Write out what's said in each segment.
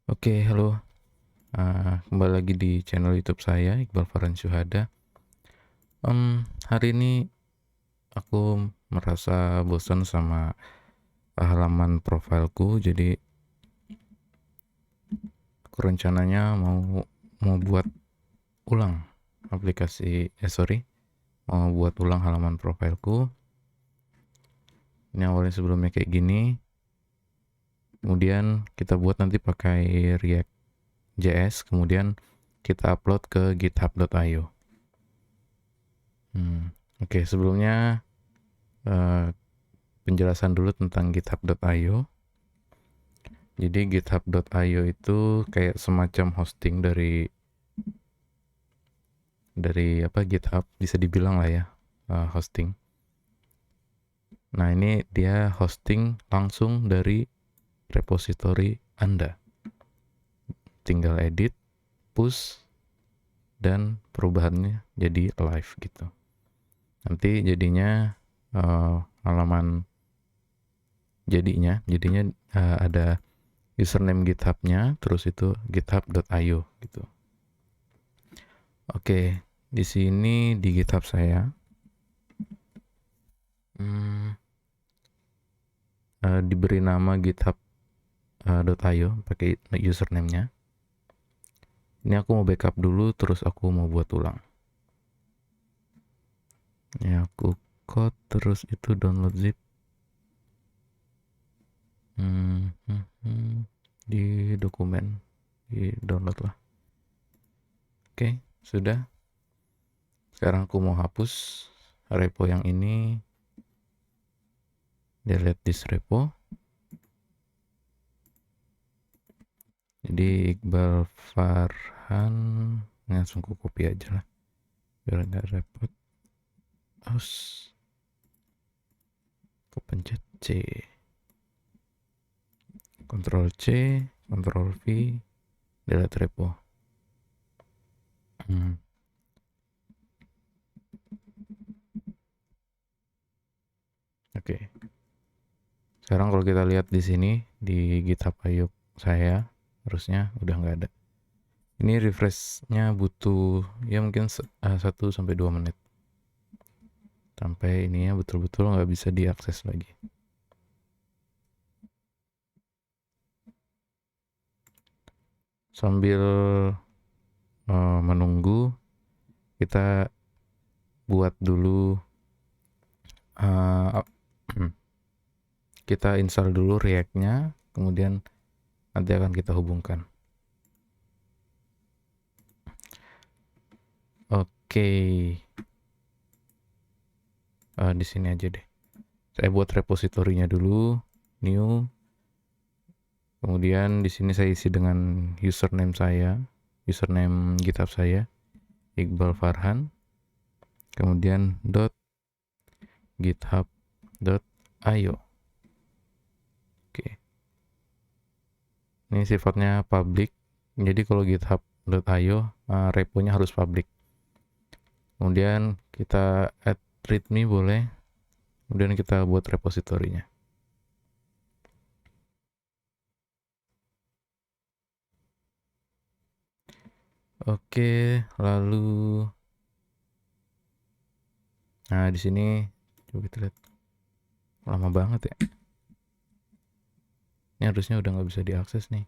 Oke, halo. Kembali lagi di channel YouTube saya, Iqbal Farhan Syuhada. Hari ini aku merasa bosan sama halaman profilku, jadi aku rencananya mau buat ulang mau buat ulang halaman profilku. Ini awalnya sebelumnya kayak gini, kemudian kita buat nanti pakai React.js, kemudian kita upload ke github.io. Oke, sebelumnya eh, penjelasan dulu tentang github.io. Jadi github.io itu kayak semacam hosting dari apa GitHub, bisa dibilang lah ya, hosting. Nah, ini dia hosting langsung dari repository Anda. Tinggal edit, push, dan perubahannya jadi live gitu. Nanti jadinya halaman jadinya ada username GitHub-nya, terus itu github.io gitu. Oke, di sini di GitHub saya diberi nama github.io pakai username-nya. Ini aku mau backup dulu, terus aku mau buat ulang. Ini aku code, terus itu download zip. Di dokumen, di download lah. Oke, sudah. Sekarang aku mau hapus repo yang ini. Delete this repo. Jadi Iqbal Farhan, langsung ku copy aja lah biar nggak repot. Terus kepencet C, Ctrl C, Ctrl V, delete repo. Oke. Sekarang kalau kita lihat di sini di GitHub.io saya, harusnya udah nggak ada. Ini refreshnya butuh ya mungkin 1 sampai 2 menit sampai ininya betul-betul nggak bisa diakses lagi. Sambil menunggu, kita buat dulu uh, kita install dulu React-nya, kemudian nanti akan kita hubungkan. Oke, di sini aja deh. Saya buat repositorinya dulu, new. Kemudian di sini saya isi dengan username saya, username GitHub saya, Iqbal Farhan. Kemudian .github.io. Oke. Ini sifatnya public. Jadi kalau github.io reponya harus public. Kemudian kita add readme boleh. Kemudian kita buat repositorinya. Oke, lalu nah di sini coba kita lihat. Lama banget ya. Ini harusnya udah nggak bisa diakses nih.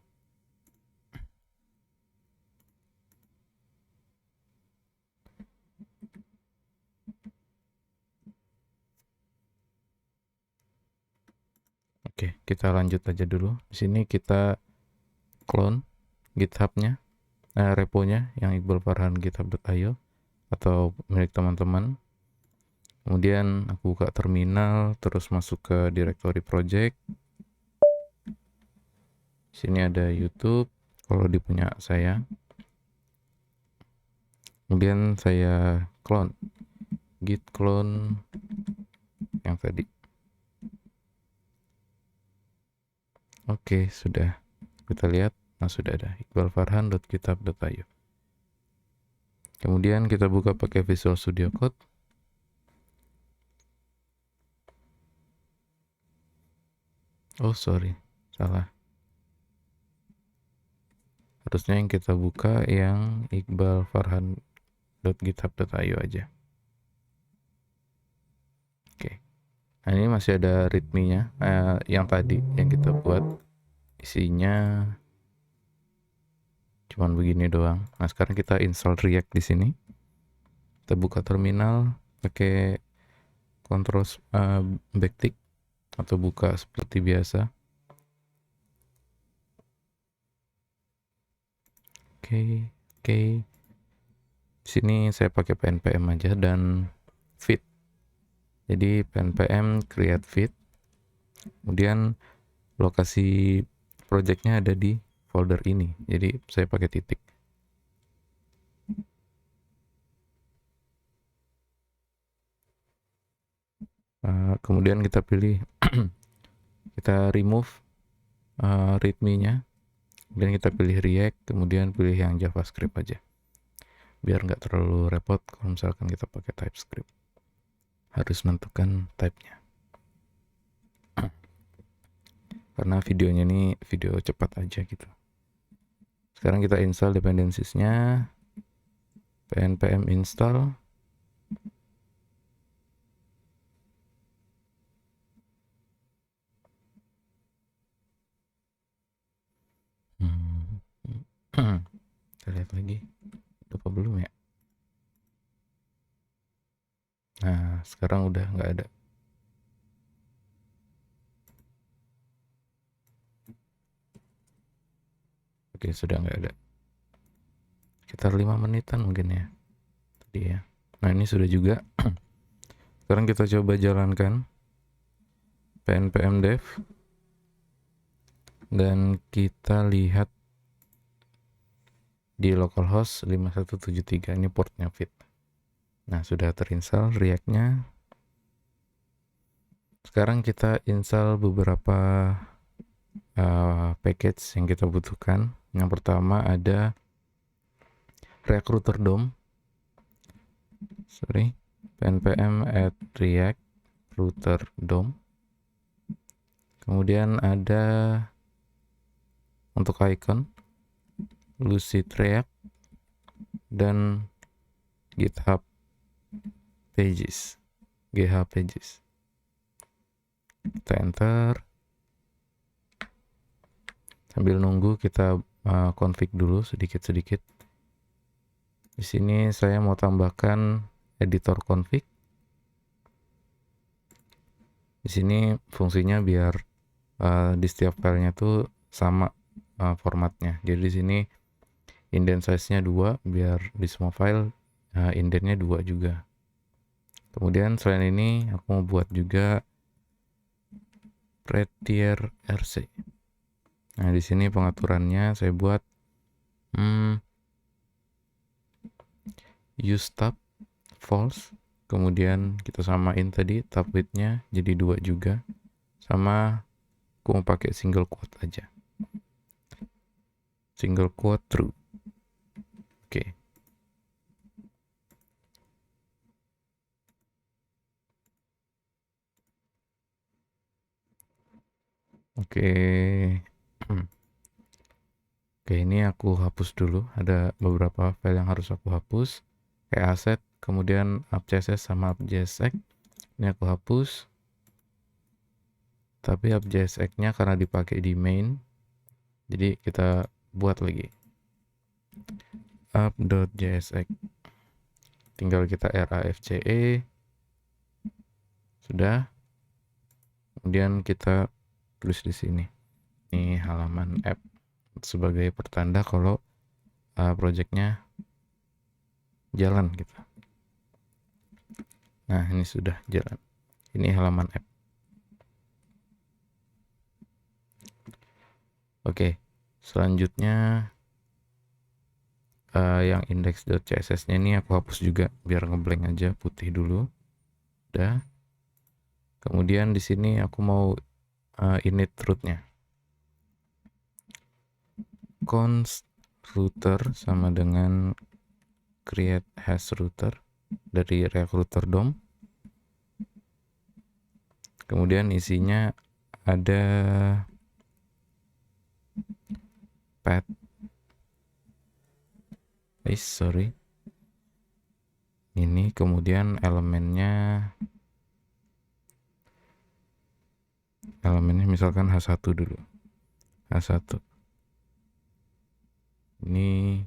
Oke, kita lanjut aja dulu. Di sini kita clone GitHub-nya, reponya yang Iqbal Farhan github.io atau milik teman-teman. Kemudian aku buka terminal, terus masuk ke directory project. Sini ada YouTube, kalau di punya saya. Kemudian saya clone, git clone yang tadi. Oke, sudah. Kita lihat, nah sudah ada iqbalfarhan.github.io. Kemudian kita buka pakai Visual Studio Code. Oh sorry, salah. Harusnya yang kita buka yang iqbalfarhan.github.io aja. Oke. Nah, ini masih ada readme-nya, yang tadi yang kita buat isinya cuman begini doang. Nah, sekarang kita install React di sini. Kita buka terminal pakai Ctrl backtick atau buka seperti biasa. Oke. Sini saya pakai pnpm aja dan feed. Jadi pnpm create feed. Kemudian lokasi projectnya ada di folder ini. Jadi saya pakai titik. Kemudian kita pilih kita remove readme-nya, kemudian kita pilih React, kemudian pilih yang JavaScript aja biar nggak terlalu repot kalau misalkan kita pakai TypeScript, harus menentukan type-nya karena videonya ini video cepat aja gitu. Sekarang kita install dependencies-nya, pnpm install. Kita lihat lagi apa belum ya. Nah, sekarang udah nggak ada. Oke, sudah nggak ada. Sekitar 5 menitan mungkin ya tadi ya. Nah, ini sudah juga. Sekarang kita coba jalankan pnpm dev dan kita lihat di localhost 5173, ini portnya fit. Nah, sudah terinstall React-nya. Sekarang kita install beberapa package yang kita butuhkan. Yang pertama ada Recruiter DOM. pnpm add react router DOM. Kemudian ada untuk icon Lucid React dan GitHub Pages. Kita enter. Sambil nunggu kita config dulu sedikit-sedikit. Di sini saya mau tambahkan editor config. Di sini fungsinya biar di setiap filenya tuh sama formatnya. Jadi di sini indent size-nya 2 biar di semua file indentnya 2 juga. Kemudian selain ini aku mau buat juga prettier rc. Nah, di sini pengaturannya saya buat use tab false. Kemudian kita samain tadi tab width-nya jadi 2 juga. Sama aku mau pakai single quote aja. Single quote true. Oke. Oke. Oke, ini aku hapus dulu. Ada beberapa file yang harus aku hapus. Kayak asset, kemudian app.css sama app.jsx. Ini aku hapus. Tapi app.jsx-nya karena dipakai di main, jadi kita buat lagi. App.jsx. Tinggal kita rafce. Sudah. Kemudian kita tulis di sini. Ini halaman app sebagai pertanda kalau projectnya jalan gitu. Nah, ini sudah jalan. Ini halaman app. Oke, selanjutnya yang index.css-nya ini aku hapus juga biar ngeblank aja, putih dulu. Udah. Kemudian di sini aku mau init root-nya. Const router sama dengan create hash router dari recruiter DOM. Kemudian isinya ada path sorry, ini kemudian elemennya misalkan H1 dulu, H1 ini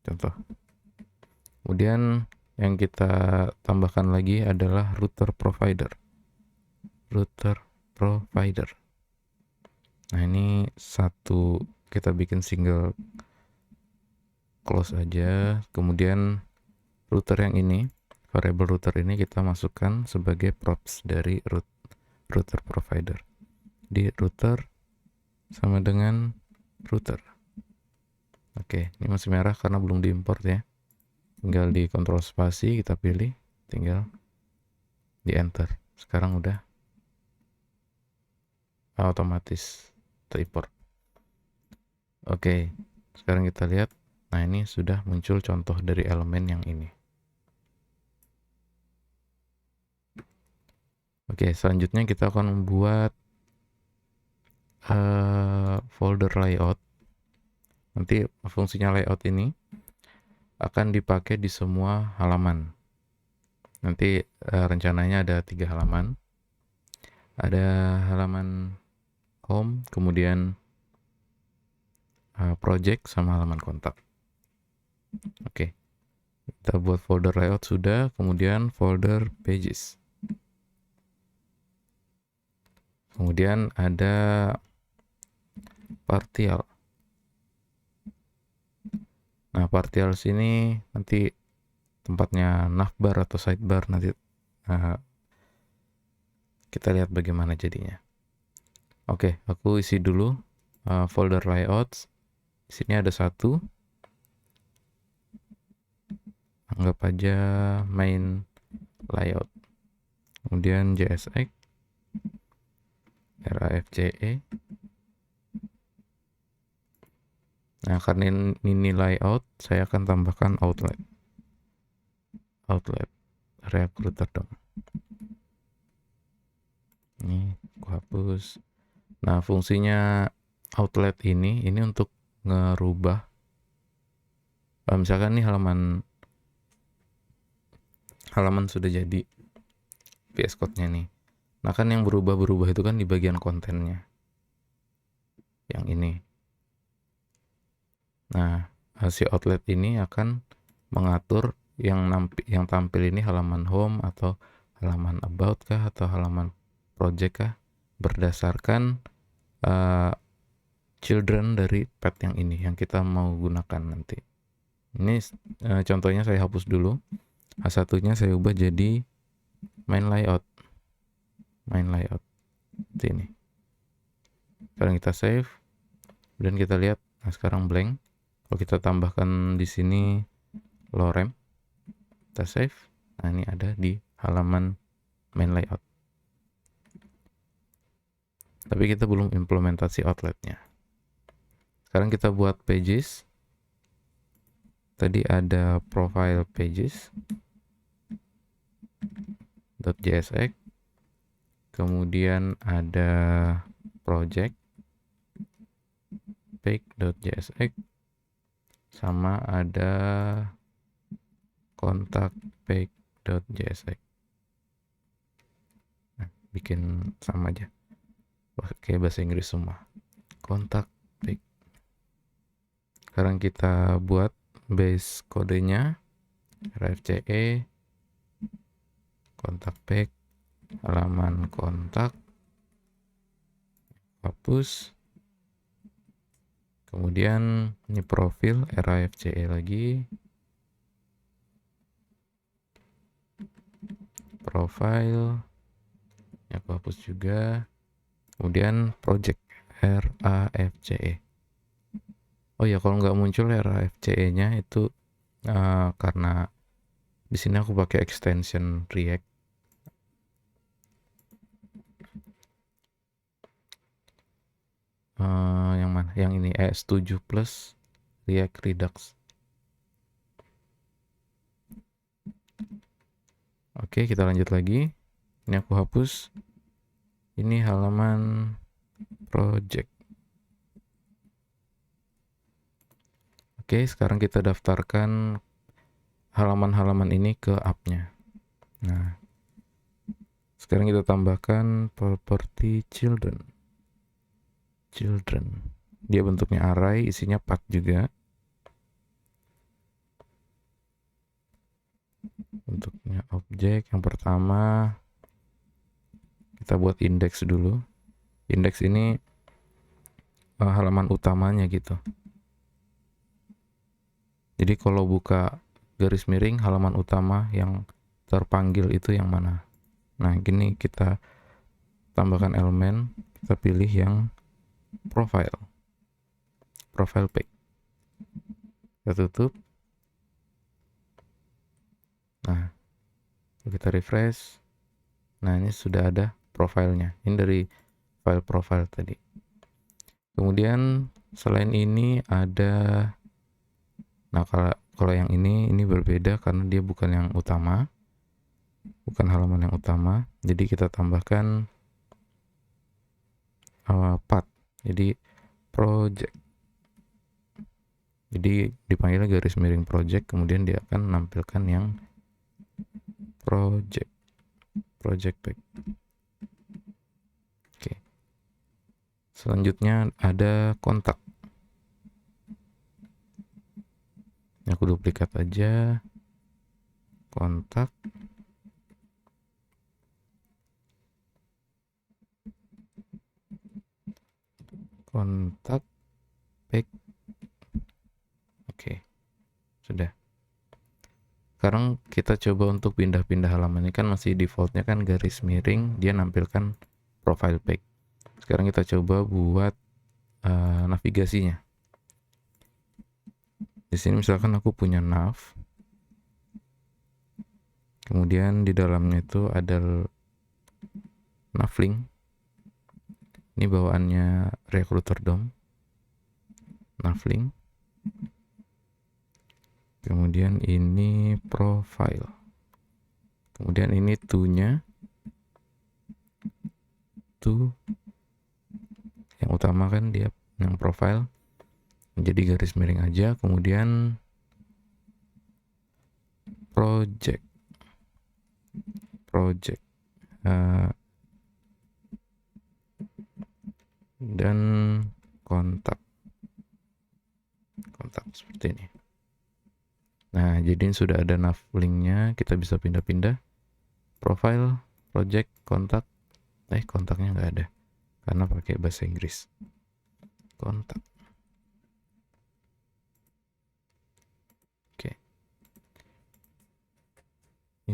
contoh. Kemudian yang kita tambahkan lagi adalah router provider. Nah, ini satu kita bikin single close aja. Kemudian router yang ini, variable router ini kita masukkan sebagai props dari router provider. Di router sama dengan router. Oke, ini masih merah karena belum diimport ya. Tinggal di kontrol spasi kita pilih, tinggal di enter. Sekarang udah otomatis terimport. Oke, sekarang kita lihat. Nah, ini sudah muncul contoh dari elemen yang ini. Oke, selanjutnya kita akan membuat folder layout. Nanti fungsinya layout ini akan dipakai di semua halaman. Nanti rencananya ada 3 halaman. Ada halaman home, kemudian project, sama halaman kontak. Oke, kita buat folder layout sudah, kemudian folder pages. Kemudian ada partial. Nah, partial sini nanti tempatnya navbar atau sidebar, nanti kita lihat bagaimana jadinya. Oke, aku isi dulu folder layouts. Di sini ada 1. Anggap aja main layout. Kemudian JSX, RAFCE. Nah, karena ini layout, saya akan tambahkan outlet recruiter dong. Ini aku hapus. Nah, fungsinya outlet ini untuk ngerubah, misalkan nih halaman sudah jadi VS Code-nya nih. Nah, kan yang berubah itu kan di bagian kontennya. Yang ini. Nah, si outlet ini akan mengatur yang tampil ini halaman home atau halaman about kah atau halaman project kah, berdasarkan children dari pet yang ini yang kita mau gunakan nanti. Ini contohnya saya hapus dulu. H1-nya saya ubah jadi main layout. Seperti ini. Sekarang kita save dan kita lihat. Nah, sekarang blank. Kalau kita tambahkan di sini lorem, kita save. Nah, ini ada di halaman main layout. Tapi kita belum implementasi outletnya. Sekarang kita buat pages. Tadi ada profile pages .jsx, kemudian ada project page.jsx, sama ada kontak page.jsx. Nah, bikin sama aja, pakai bahasa Inggris semua, kontak page. Sekarang kita buat base kodenya, RFCE, kontak page, halaman kontak, hapus. Kemudian ini profil, RAFCE lagi, profile, ya aku hapus juga. Kemudian project, RAFCE. Oh ya, kalau nggak muncul RAFCE-nya itu karena di sini aku pakai extension React. Yang mana? Yang ini ES7 plus React Redux. Oke, kita lanjut lagi. Ini aku hapus. Ini halaman project. Oke, sekarang kita daftarkan halaman-halaman ini ke app-nya. Nah, sekarang kita tambahkan property children. Dia bentuknya array, isinya path juga. Bentuknya objek. Yang pertama kita buat index dulu. Index ini halaman utamanya gitu. Jadi kalau buka garis miring, halaman utama yang terpanggil itu yang mana. Nah, gini kita tambahkan elemen, kita pilih yang profile page. Kita tutup. Nah, kita refresh. Nah, ini sudah ada profilnya. Ini dari file profile tadi. Kemudian selain ini ada, nah kalau yang ini berbeda karena dia bukan yang utama, bukan halaman yang utama. Jadi kita tambahkan path. Jadi project. Jadi dipanggil garis miring project, kemudian dia akan menampilkan yang project pack. Oke. Selanjutnya ada kontak. Aku duplikat aja kontak. Kontak pack. Oke. Sudah. Sekarang kita coba untuk pindah-pindah halaman. Ini kan masih defaultnya kan garis miring, dia nampilkan profile pack. Sekarang kita coba buat navigasinya. Di sini misalkan aku punya nav, kemudian di dalamnya itu ada navlink. Ini bawaannya Recruiter.dom, navlink. Kemudian ini profile. Kemudian ini to-nya. To yang utama kan dia yang profile. Jadi garis miring aja. Kemudian project. Dan kontak seperti ini. Nah, jadi sudah ada nav linknya, kita bisa pindah-pindah. Profile, project, kontak. Kontaknya nggak ada karena pakai bahasa Inggris. Kontak. Oke.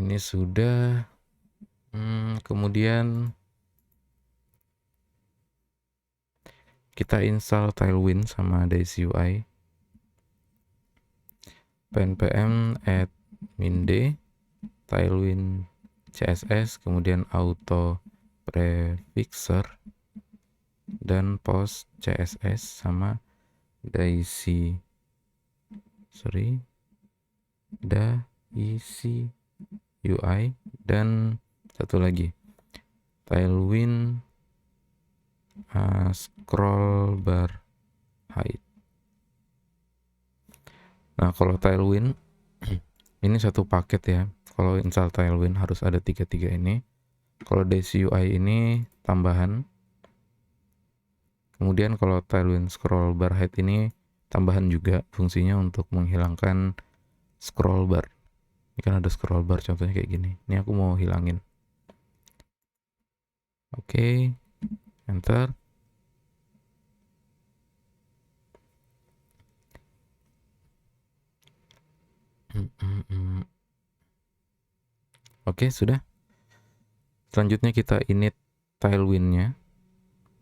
Ini sudah. Kemudian kita install Tailwind sama Daisy UI. pnpm admin-d Tailwind CSS, kemudian auto prefixer dan post CSS sama Daisy UI dan satu lagi Tailwind scroll bar height. Nah, kalau Tailwind ini satu paket ya. Kalau install Tailwind harus ada tiga ini. Kalau Daisy UI ini tambahan. Kemudian kalau Tailwind scroll bar height ini tambahan juga, fungsinya untuk menghilangkan scroll bar. Ini kan ada scroll bar contohnya kayak gini. Ini aku mau hilangin. Oke, enter. Oke, sudah. Selanjutnya kita init Tailwind-nya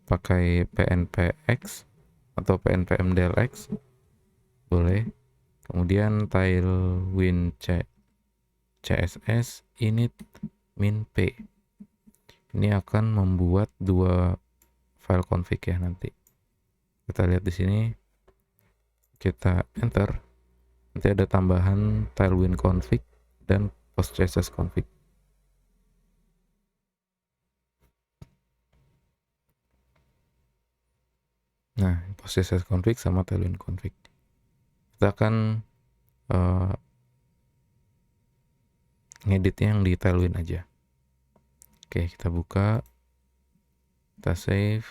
pakai pnpx atau pnpmdlx. Boleh. Kemudian Tailwind CSS init min-p. Ini akan membuat dua file config ya nanti. Kita lihat di sini. Kita enter. Nanti ada tambahan Tailwind config dan post CSS config. Nah, post CSS config sama Tailwind config. Kita akan ngeditnya yang di Tailwind aja. Oke, kita buka, kita save.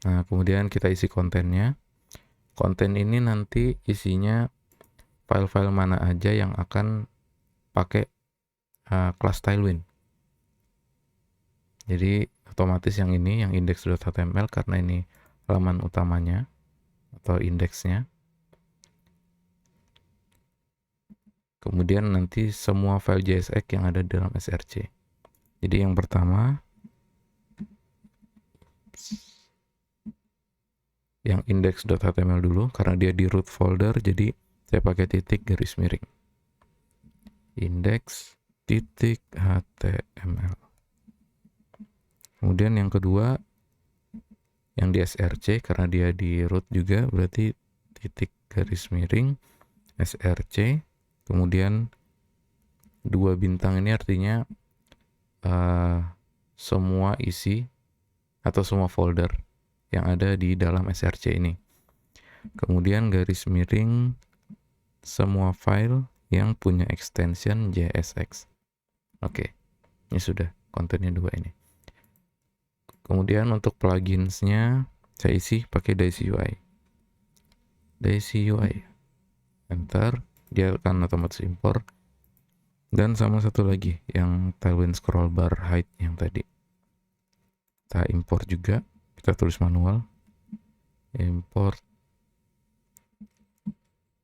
Nah, kemudian kita isi kontennya. Konten ini nanti isinya file-file mana aja yang akan pakai kelas Tailwind. Jadi otomatis yang ini, yang index.html, karena ini halaman utamanya atau indeksnya. Kemudian nanti semua file JSX yang ada dalam src. Jadi yang pertama, yang index.html dulu, karena dia di root folder, jadi saya pakai titik garis miring. Index.html. Kemudian yang kedua, yang di src, karena dia di root juga, berarti titik garis miring src. Kemudian 2 bintang ini artinya semua isi atau semua folder yang ada di dalam src ini. Kemudian garis miring semua file yang punya extension JSX. Oke, ini sudah kontennya 2 ini. Kemudian untuk pluginsnya saya isi pakai Daisy UI. Daisy UI. Enter, dia akan otomatis import. Dan sama satu lagi yang Tailwind scroll bar height yang tadi. Kita import juga, kita tulis manual. Import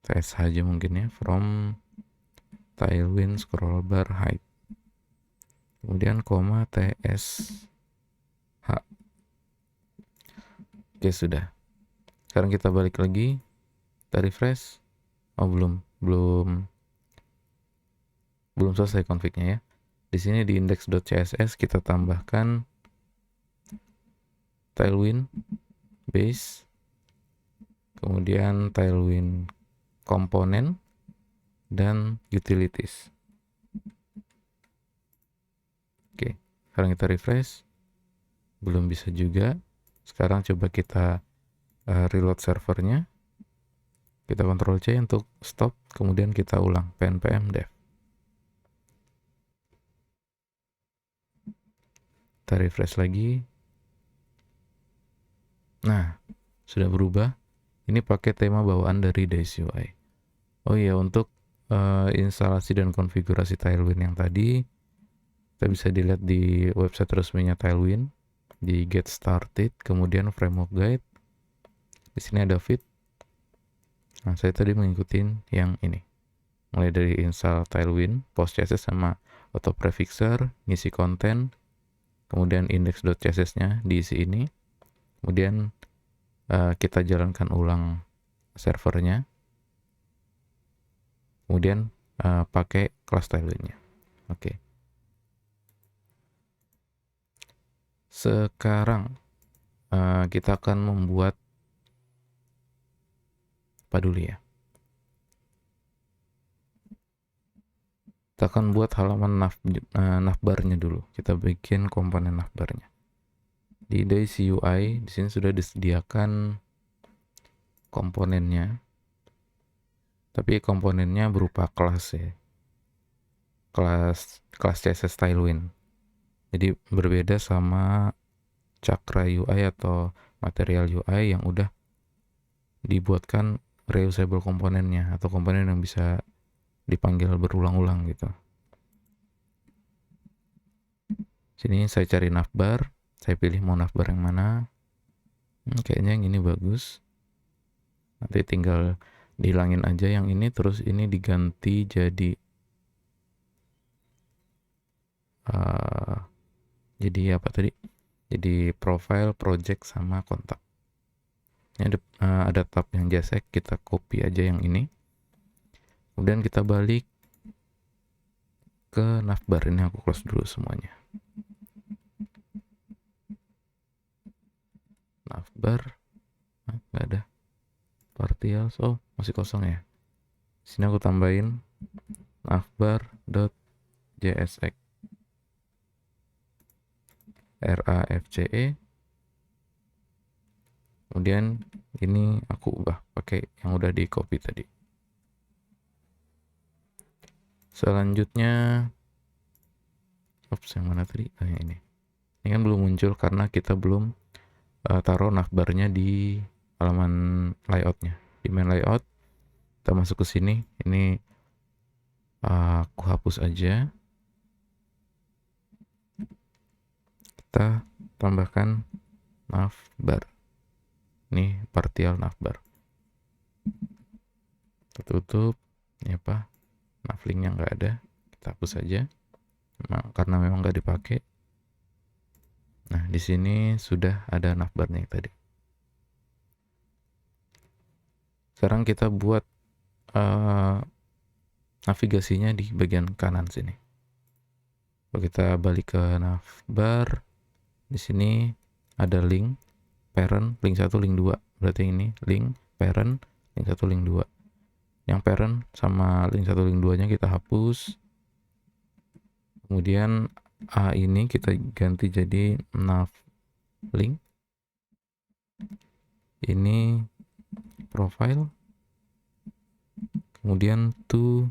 TS aja mungkin ya, from Tailwind scroll bar height. Kemudian koma TSH. Oke, sudah. Sekarang kita balik lagi, kita refresh. Oh, belum selesai config-nya ya. Di sini di index.css kita tambahkan Tailwind base, kemudian Tailwind komponen dan utilities. Oke, sekarang kita refresh. Belum bisa juga. Sekarang coba kita reload servernya. Kita Ctrl C untuk stop, kemudian kita ulang pnpm dev. Kita refresh lagi. Nah, sudah berubah. Ini pakai tema bawaan dari Daisy UI. Oh iya, untuk instalasi dan konfigurasi Tailwind yang tadi, kita bisa dilihat di website resminya Tailwind, di Get Started, kemudian Framework Guide. Di sini ada feed. Nah, saya tadi mengikuti yang ini. Mulai dari install Tailwind, post.css sama auto prefixer, ngisi konten, kemudian index.css-nya diisi ini. Kemudian kita jalankan ulang servernya. Kemudian pakai kelas Tailwind-nya. Oke. Sekarang kita akan membuat apa dulu ya? Kita akan buat halaman navbarnya dulu. Kita bikin komponen navbarnya. Di Daisy UI di sini sudah disediakan komponennya. Tapi komponennya berupa kelas ya. Kelas CSS Tailwind. Jadi berbeda sama Cakra UI atau Material UI yang udah dibuatkan reusable komponennya atau komponen yang bisa dipanggil berulang-ulang gitu. Sini saya cari navbar, saya pilih mau navbar yang mana. Kayaknya yang ini bagus. Nanti tinggal dihilangin aja yang ini, terus ini diganti jadi apa tadi? Jadi profile, project, sama kontak. Ini ada tab yang JSX, kita copy aja yang ini. Kemudian kita balik ke navbar. Ini aku close dulu semuanya. Navbar, nggak ada. Partials, oh masih kosong ya. Sini aku tambahin navbar.jsx RAFCE Kemudian ini aku ubah pakai yang udah di copy tadi. Selanjutnya, yang mana tadi? Yang ini. Ini kan belum muncul karena kita belum taruh navbarnya di halaman layoutnya. Di main layout, kita masuk ke sini. Ini aku hapus aja. Kita tambahkan navbar. Ini partial navbar. Kita tutup. Ini apa? Navlinknya nggak ada. Kita hapus saja. Karena memang nggak dipakai. Nah, di sini sudah ada navbarnya tadi. Sekarang kita buat navigasinya di bagian kanan sini. Kalau kita balik ke navbar, di sini ada link parent, link 1, link 2. Berarti ini link parent, link 1, link 2. Yang parent sama link 1, link 2-nya kita hapus. Kemudian A ini kita ganti jadi nav link. Ini profile. Kemudian to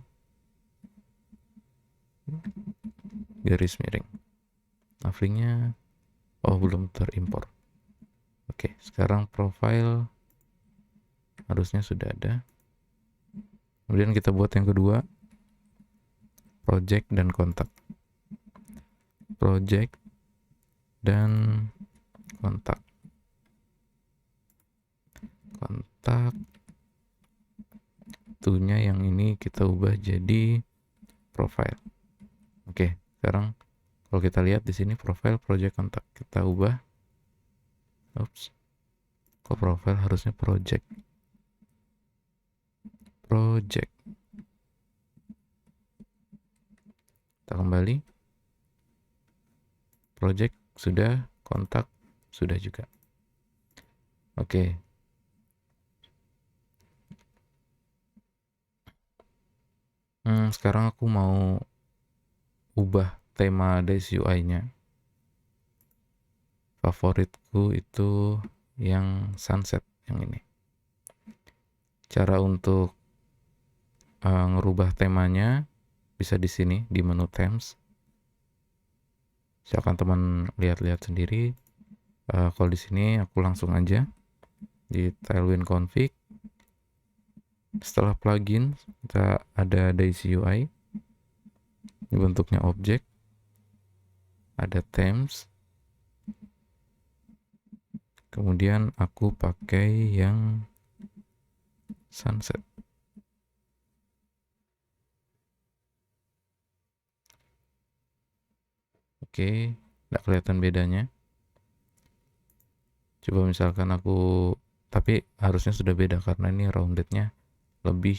garis miring. Navlinknya belum terimpor. Oke, sekarang profile harusnya sudah ada. Kemudian kita buat yang kedua, project dan kontak. Project dan kontak. Kontak tunya yang ini kita ubah jadi profile. Oke, sekarang kalau kita lihat di sini profile, project, kontak, kita ubah. Kok profile harusnya project. Project. Kita kembali. Project sudah, kontak sudah juga. Oke. Sekarang aku mau ubah tema Daisy UI-nya. Favoritku itu yang sunset, yang ini. Cara untuk ngerubah temanya bisa di sini di menu themes. Silakan teman lihat-lihat sendiri. Kalau di sini aku langsung aja di Tailwind config. Setelah plugin kita ada Daisy UI. Ini bentuknya objek. Ada themes. Kemudian aku pakai yang sunset. Oke, nggak kelihatan bedanya. Coba misalkan aku, tapi harusnya sudah beda karena ini roundednya lebih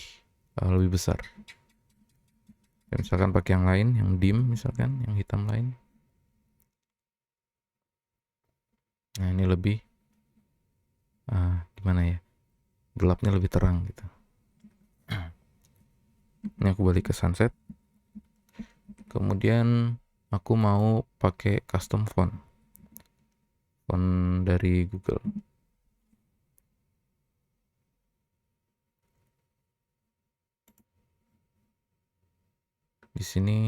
besar. Ya, misalkan pakai yang lain, yang dim misalkan, yang hitam lain. Nah ini lebih gimana ya? Gelapnya lebih terang gitu. Ini aku balik ke sunset. Kemudian aku mau pakai custom font dari Google. Di sini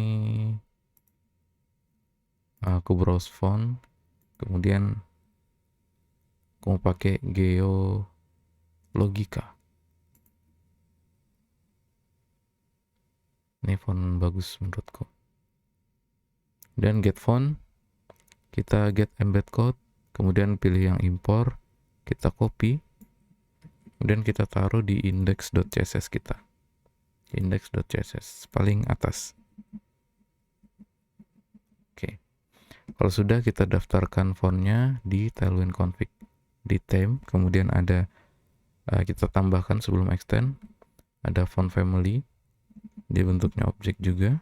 aku browse font, kemudian aku mau pakai Geologica. Ini font bagus menurutku. Dan get font, kita get embed code, kemudian pilih yang import, kita copy, kemudian kita taruh di index.css kita. Index.css paling atas. Oke. Kalau sudah, kita daftarkan fontnya di Tailwind config, di theme, kemudian ada kita tambahkan sebelum extend ada font family, dia bentuknya objek juga.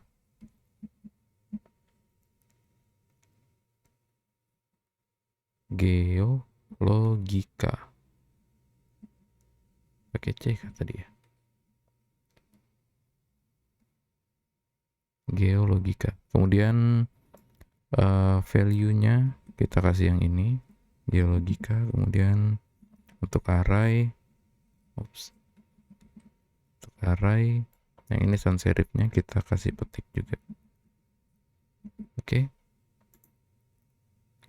Geologica. Pakai C kah tadi ya? Geologica. Kemudian value-nya kita kasih yang ini, Geologica. Kemudian untuk array, untuk array yang ini sans serifnya kita kasih petik juga. Oke.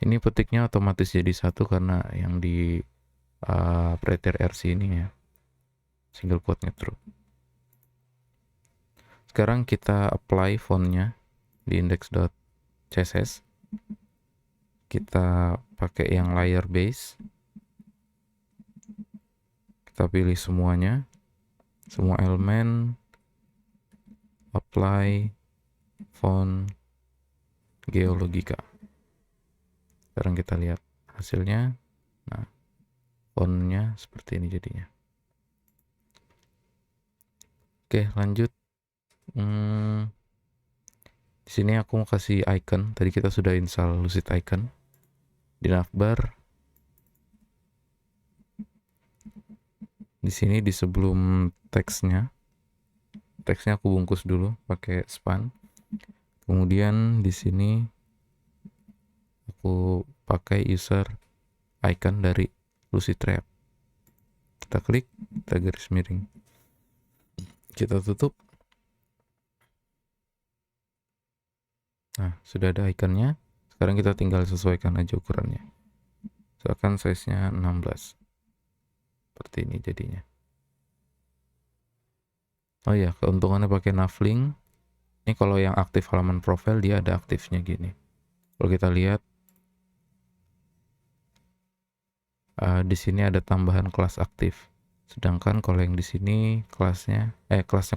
Ini petiknya otomatis jadi satu karena yang di preter RC ini ya, single quote-nya true. Sekarang kita apply fontnya di index.css. Kita pakai yang layer base. Kita pilih semuanya, semua elemen, apply font Geologika. Sekarang kita lihat hasilnya. Nah, fontnya seperti ini jadinya. Oke, lanjut. Di sini aku mau kasih icon. Tadi kita sudah install Lucid Icon di navbar. Di sini di sebelum teksnya aku bungkus dulu pakai span. Kemudian di sini aku pakai user icon dari Lucid Trap. Kita klik, kita garis miring, kita tutup. Nah, sudah ada ikonnya. Sekarang kita tinggal sesuaikan aja ukurannya. Misalkan size-nya 16. Seperti ini jadinya. Oh ya, keuntungannya pakai navlink. Ini kalau yang aktif halaman profil dia ada aktifnya gini. Kalau kita lihat di sini ada tambahan kelas aktif. Sedangkan kalau yang di sini kelasnya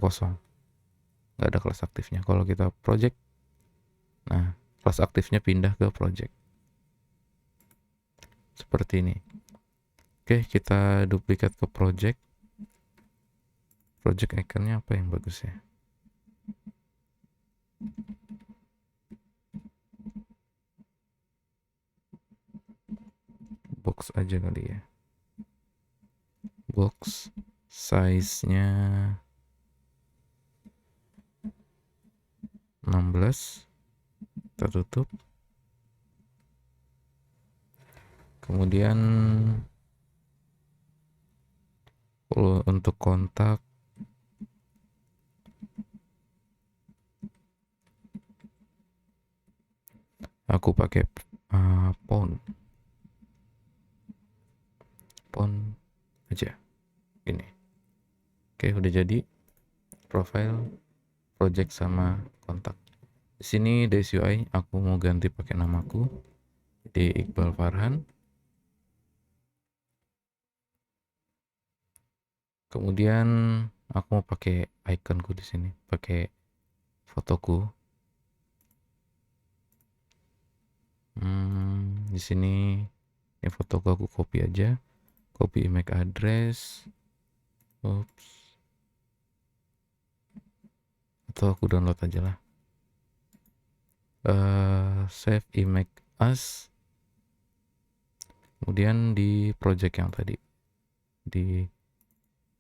kosong. Nggak ada kelas aktifnya. Kalau kita project, nah kelas aktifnya pindah ke project. Seperti ini. Oke, kita duplikat ke project. Project iconnya apa yang bagus ya? Box aja kali ya. Box size-nya 16. Kita tutup. Kemudian untuk kontak aku pakai font aja ini. Oke, udah jadi profile, project sama kontak. Di sini Days UI aku mau ganti pakai namaku, jadi Iqbal Farhan. Kemudian aku mau pakai ikonku di sini, pakai fotoku. Di sini ini fotoku, aku copy aja, copy email address. Atau aku download aja lah. Save image as. Kemudian di project yang tadi di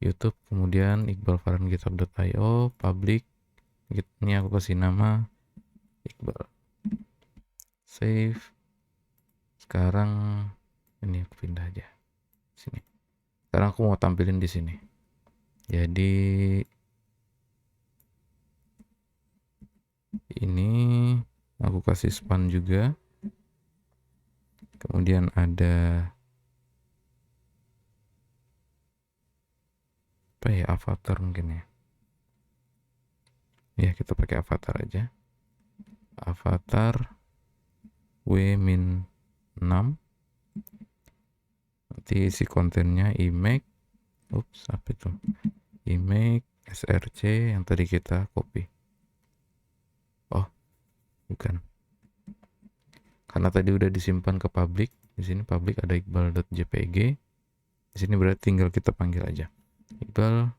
YouTube, kemudian Iqbal Farhan github.io public. Ini aku kasih nama Iqbal. Save. Sekarang ini aku pindah aja sini. Sekarang aku mau tampilin di sini. Jadi ini aku kasih span juga. Kemudian ada apa ya, avatar mungkin ya. Ya, kita pakai avatar aja. Avatar W-6. Nanti isi kontennya image. Apa itu? Image src yang tadi kita copy. Oh, bukan. Karena tadi udah disimpan ke public. Di sini public ada iqbal.jpg. Di sini berarti tinggal kita panggil aja iqbal.jpg.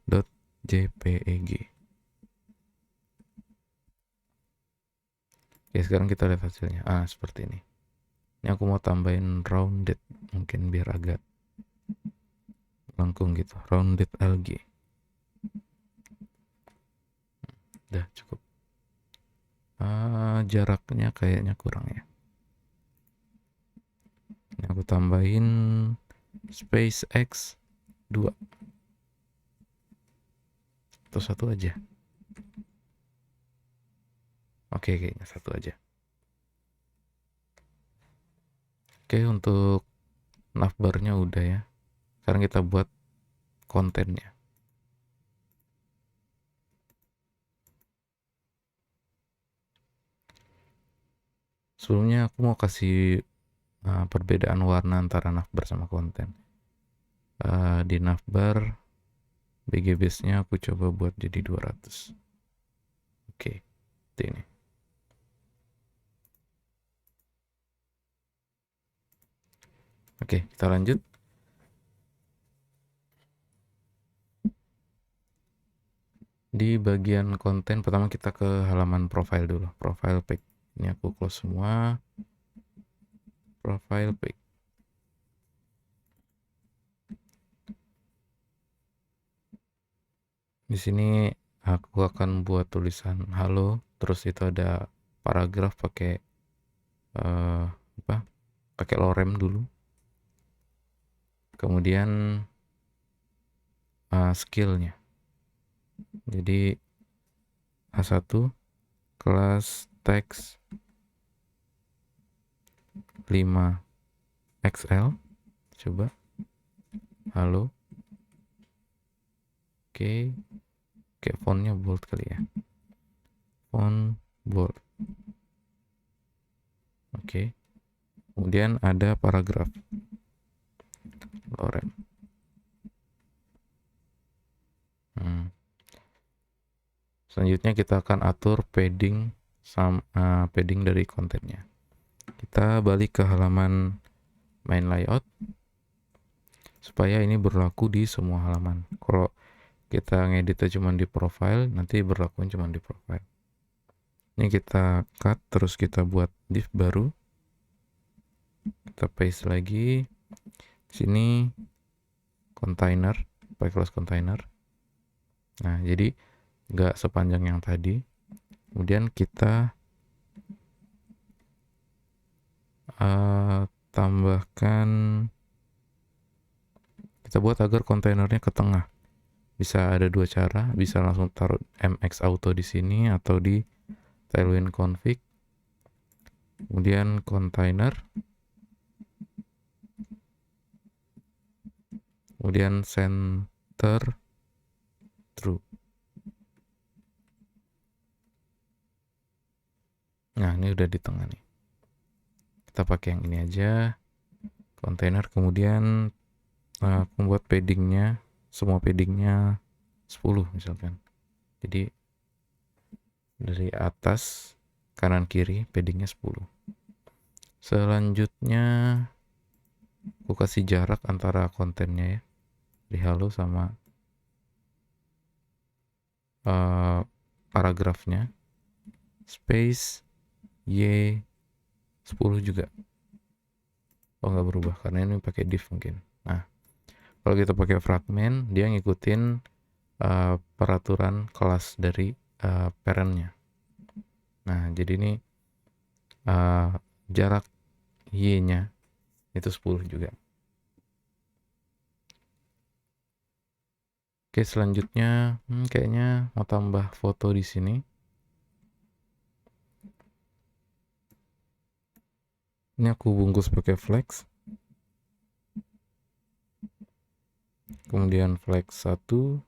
Oke, sekarang kita lihat hasilnya. Seperti ini. Ini aku mau tambahin rounded, mungkin biar agak lengkung gitu. Rounded algae. Udah cukup. Jaraknya kayaknya kurang ya. Ini aku tambahin space X 2 atau 1 aja. Oke, kayaknya 1 aja. Oke, untuk navbarnya udah ya. Sekarang kita buat kontennya. Sebelumnya aku mau kasih perbedaan warna antara navbar sama konten. Di navbar BG base-nya aku coba buat jadi 200. Oke, ini. Oke, kita lanjut. Di bagian konten, pertama kita ke halaman profile dulu. Profile pic. Ini aku close semua. Profile pic. Di sini aku akan buat tulisan halo, terus itu ada paragraf pakai pakai lorem dulu. Kemudian skillnya. Jadi A1 kelas teks 5 XL. Coba. Halo. Oke. Kayak fontnya bold kali ya. Font bold. Oke. Kemudian ada paragraf. Lorem. Selanjutnya kita akan atur padding dari kontennya. Kita balik ke halaman main layout supaya ini berlaku di semua halaman. Kalau kita ngeditnya cuma di profile, nanti berlakunya cuma di profile. Ini kita cut, terus kita buat div baru. Kita paste lagi. Sini container, pakai class container. Nah, jadi nggak sepanjang yang tadi. Kemudian kita tambahkan, kita buat agar kontainernya ke tengah. Bisa ada 2 cara, bisa langsung taruh MX auto di sini atau di tailwind config. Kemudian container. Kemudian center true. Nah, ini udah di tengah nih. Kita pakai yang ini aja. Container, kemudian membuat paddingnya, semua paddingnya 10 misalkan. Jadi dari atas kanan kiri paddingnya 10. Selanjutnya aku kasih jarak antara kontennya ya, di halo sama paragrafnya. Space Y 10 juga. Oh, nggak berubah karena ini pakai div mungkin. Nah, kalau kita pakai fragment, dia ngikutin peraturan kelas dari parentnya. Nah, jadi ini jarak Y-nya itu 10 juga. Oke, selanjutnya kayaknya mau tambah foto di sini. Ini aku bungkus pakai flex. Kemudian flex 1.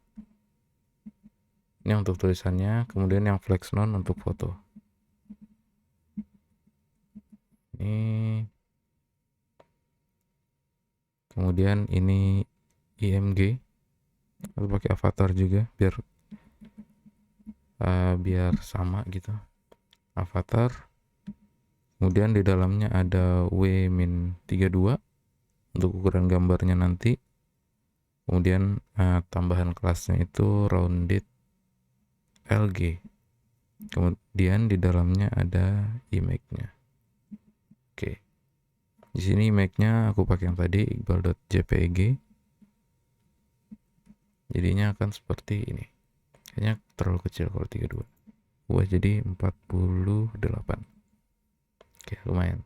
Ini untuk tulisannya. Kemudian yang flex non untuk foto. Ini. Kemudian ini IMG. Atau pakai avatar juga biar sama gitu. Avatar. Kemudian di dalamnya ada W-32 untuk ukuran gambarnya nanti. Kemudian tambahan kelasnya itu rounded LG. Kemudian di dalamnya ada image-nya. Oke. Di sini image-nya aku pakai yang tadi iqbal.jpg. Jadinya akan seperti ini. Kayaknya terlalu kecil kalau 32. Ubah jadi 48. Oke, lumayan.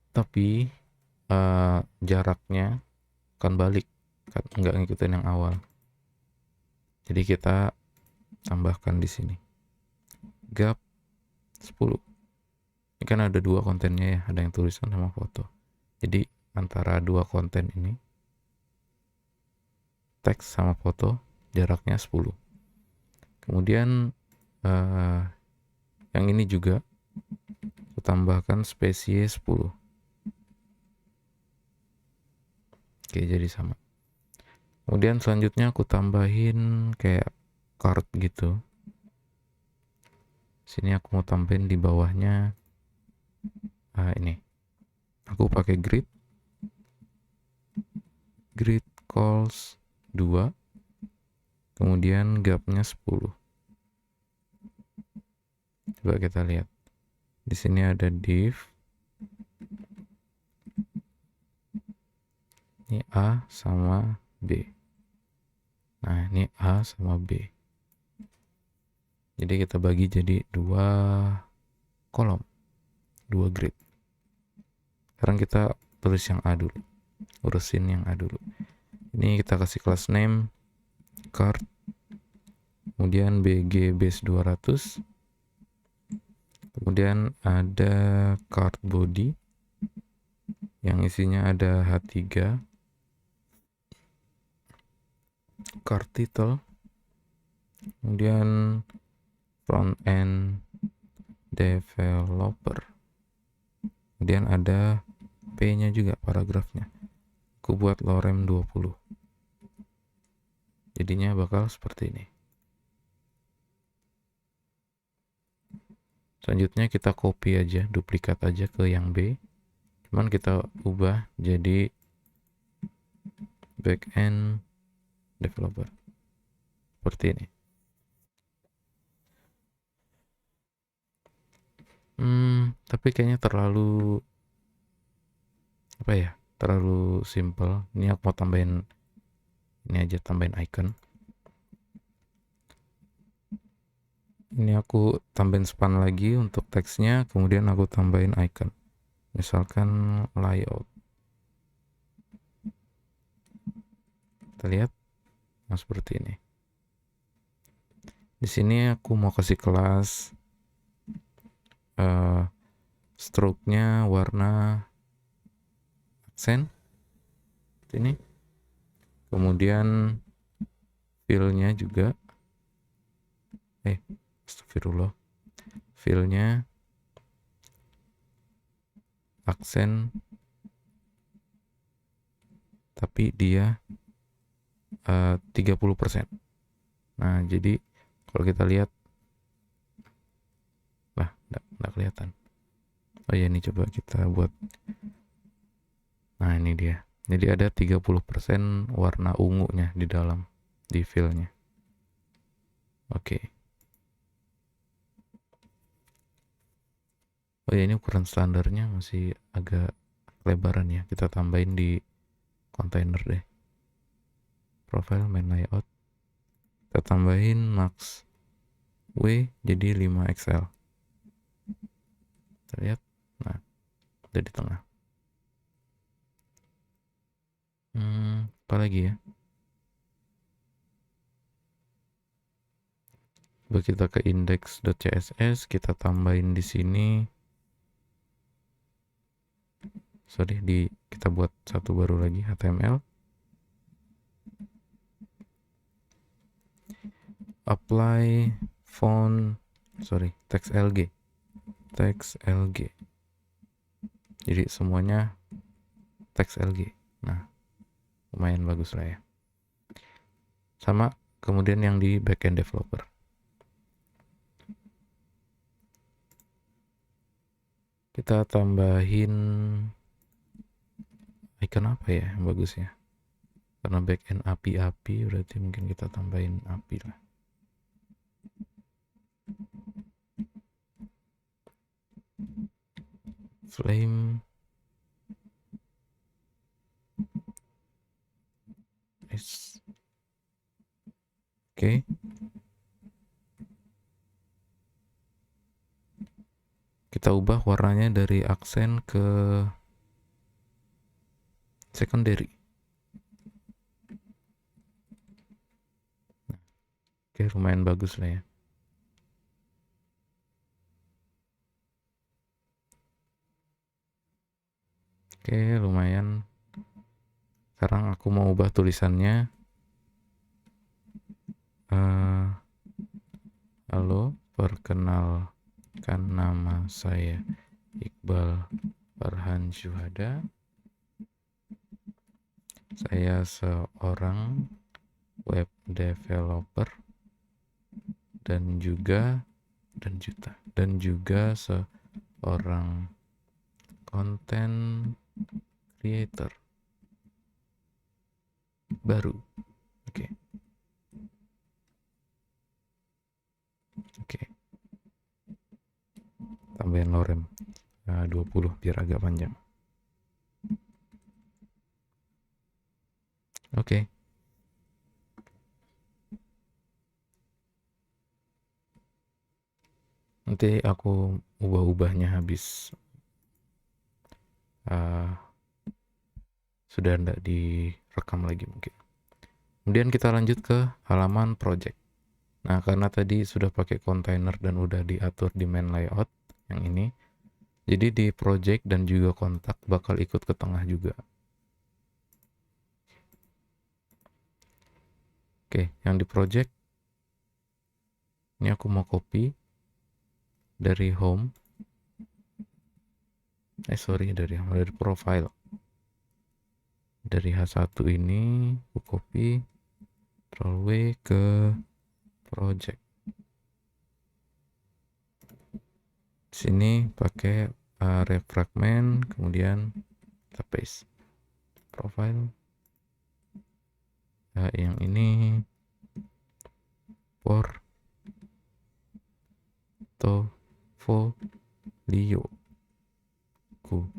Tapi jaraknya akan balik, nggak ngikutin yang awal. Jadi kita tambahkan di sini gap 10. Ini kan ada dua kontennya ya, ada yang tulisan sama foto. Jadi antara dua konten ini, teks sama foto, jaraknya 10. Kemudian yang ini juga aku tambahkan spesies 10. Oke, jadi sama. Kemudian selanjutnya aku tambahin kayak card gitu. Sini aku mau tambahin di bawahnya ini. Aku pakai grid calls 2, kemudian gapnya 10. Coba kita lihat. Di sini ada div. Ini A sama B. Nah, ini A sama B. Jadi kita bagi jadi 2 kolom, 2 grid. Sekarang kita tulis yang A dulu. Urusin yang A dulu. Ini kita kasih class name card, kemudian BG base 200, kemudian ada card body yang isinya ada H3, card title, kemudian front end developer, kemudian ada P nya juga, paragrafnya. Aku buat lorem 20. Jadinya bakal seperti ini. Selanjutnya kita copy aja, duplikat aja ke yang B. Cuman kita ubah jadi backend developer. Seperti ini. Tapi kayaknya terlalu terlalu simple. Ini aku mau tambahin ini aja, tambahin icon. Ini aku tambahin span lagi untuk teksnya, kemudian aku tambahin icon. Misalkan layout. Kita lihat, nah seperti ini. Di sini aku mau kasih kelas stroke-nya warna aksen. Ini. Kemudian fill-nya juga. Astagfirullah. Fill-nya aksen, tapi dia 30%. Nah, jadi kalau kita lihat, nggak kelihatan. Oh ya, ini coba kita buat. Nah, ini dia. Jadi ada 30% warna ungunya di dalam, di fill-nya. Oke. Oh ya, ini ukuran standarnya masih agak lebaran ya. Kita tambahin di container deh. Profile main layout. Kita tambahin max W jadi 5XL. Kita lihat. Nah, udah di tengah. Apa lagi ya? Coba kita ke index.css, kita tambahin di sini. Kita buat satu baru lagi, HTML. Apply font, text LG. Jadi semuanya text LG. Nah, lumayan bagus lah ya. Sama kemudian yang di backend developer. Kita tambahin icon apa ya yang bagus ya? Karena backend API berarti mungkin kita tambahin API lah. Flame Oke. Kita ubah warnanya dari aksen ke secondary. Oke, lumayan bagus lah ya. Oke, lumayan. Sekarang aku mau ubah tulisannya. Halo, perkenalkan nama saya Iqbal Farhan Syuhada. Saya seorang web developer dan juga seorang content creator baru. Oke. Tambahin lorem 20 biar agak panjang. Oke. Nanti aku ubah-ubahnya habis sudah tidak direkam lagi mungkin. Kemudian kita lanjut ke halaman project. Nah, karena tadi sudah pakai container dan udah diatur di main layout yang ini, jadi di project dan juga kontak bakal ikut ke tengah juga. Oke, yang di project ini aku mau copy dari home. Dari profile. Dari H1 ini aku copy Ctrl W ke project. Sini pakai refragment, kemudian kita paste profile. Yang ini portfolio ku.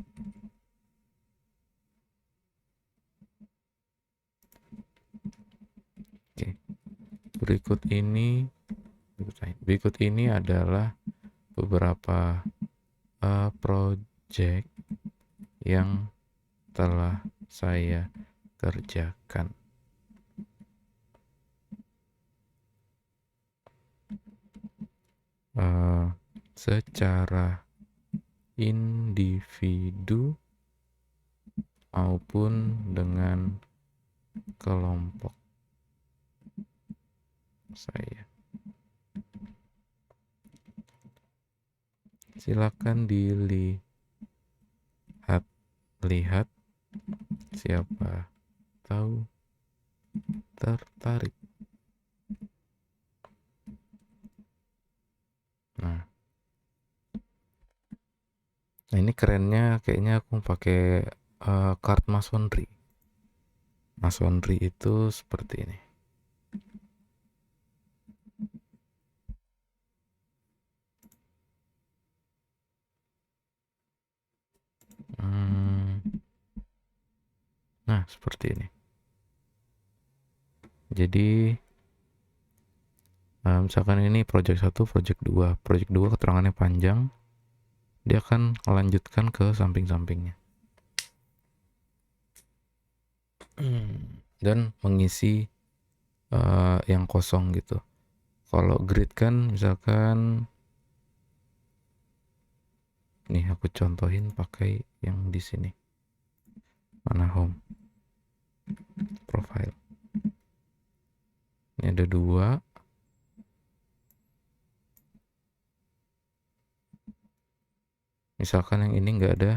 Oke. Berikut ini adalah beberapa project yang telah saya kerjakan. Secara individu maupun dengan kelompok saya. Silakan lihat siapa tahu tertarik. Nah, ini kerennya kayaknya aku pakai card masonry. Masonry itu seperti ini. Nah, seperti ini. Jadi misalkan ini project 1, project 2. Project 2 keterangannya panjang. Dia akan melanjutkan ke samping-sampingnya. Dan mengisi yang kosong gitu. Kalau grid kan misalkan nih aku contohin pakai yang di sini. Mana home? Profile. Ini ada 2. Misalkan yang ini nggak ada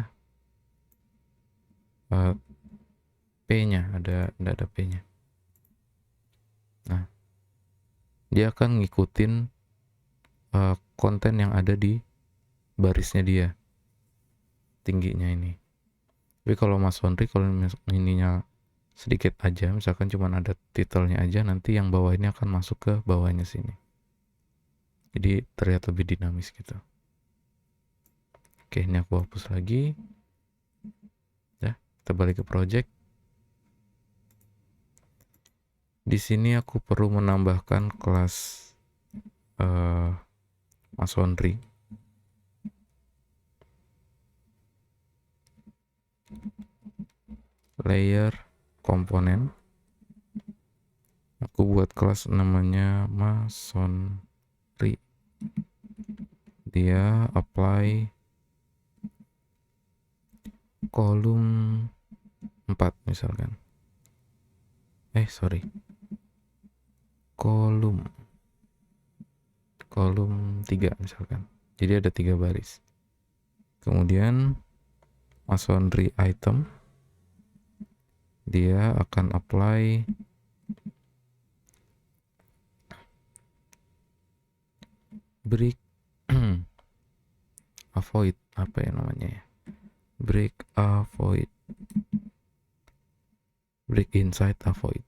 P-nya, nggak ada P-nya. Nah, dia akan ngikutin konten yang ada di barisnya dia, tingginya ini. Tapi kalau masonry, kalau ininya sedikit aja, misalkan cuma ada titelnya aja, nanti yang bawah ini akan masuk ke bawahnya sini. Jadi terlihat lebih dinamis gitu. Oke, ini aku hapus lagi. Ya, kita balik ke project. Di sini aku perlu menambahkan kelas masonry. layer komponen. Aku buat kelas namanya masonry. Dia apply kolom 4 misalkan. Kolom 3 misalkan. Jadi ada 3 baris. Kemudian masonry item, dia akan apply break avoid, apa ya namanya ya, break inside avoid.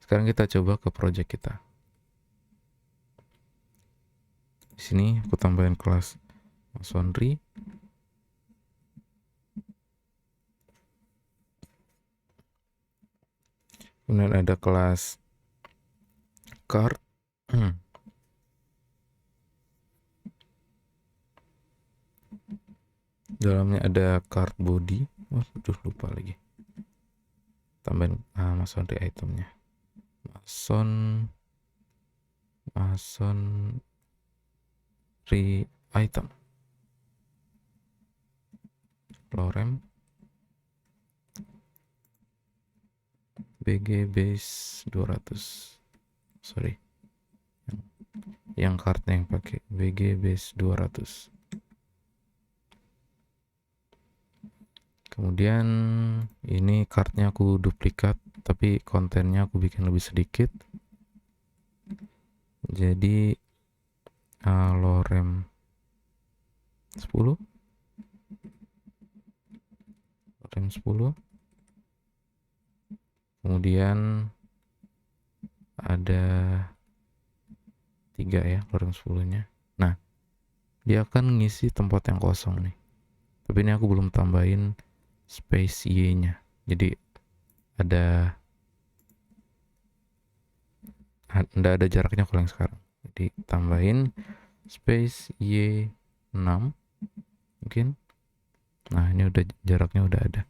Sekarang kita coba ke project kita. Di sini aku tambahin kelas masonry. Kemudian ada kelas card. Dalamnya ada card body. Lupa lagi. Tambahin masonry itemnya. Masonry item. Lorem BG base 200. Yang cardnya yang pakai BG base 200. Kemudian ini cardnya aku duplikat, tapi kontennya aku bikin lebih sedikit. Jadi lorem 10. Kemudian ada 3 ya lorem 10-nya. Nah, dia akan ngisi tempat yang kosong nih. Tapi ini aku belum tambahin space Y-nya. Jadi nggak ada jaraknya kalau yang sekarang. Jadi tambahin space Y6 mungkin. Nah, ini udah jaraknya udah ada.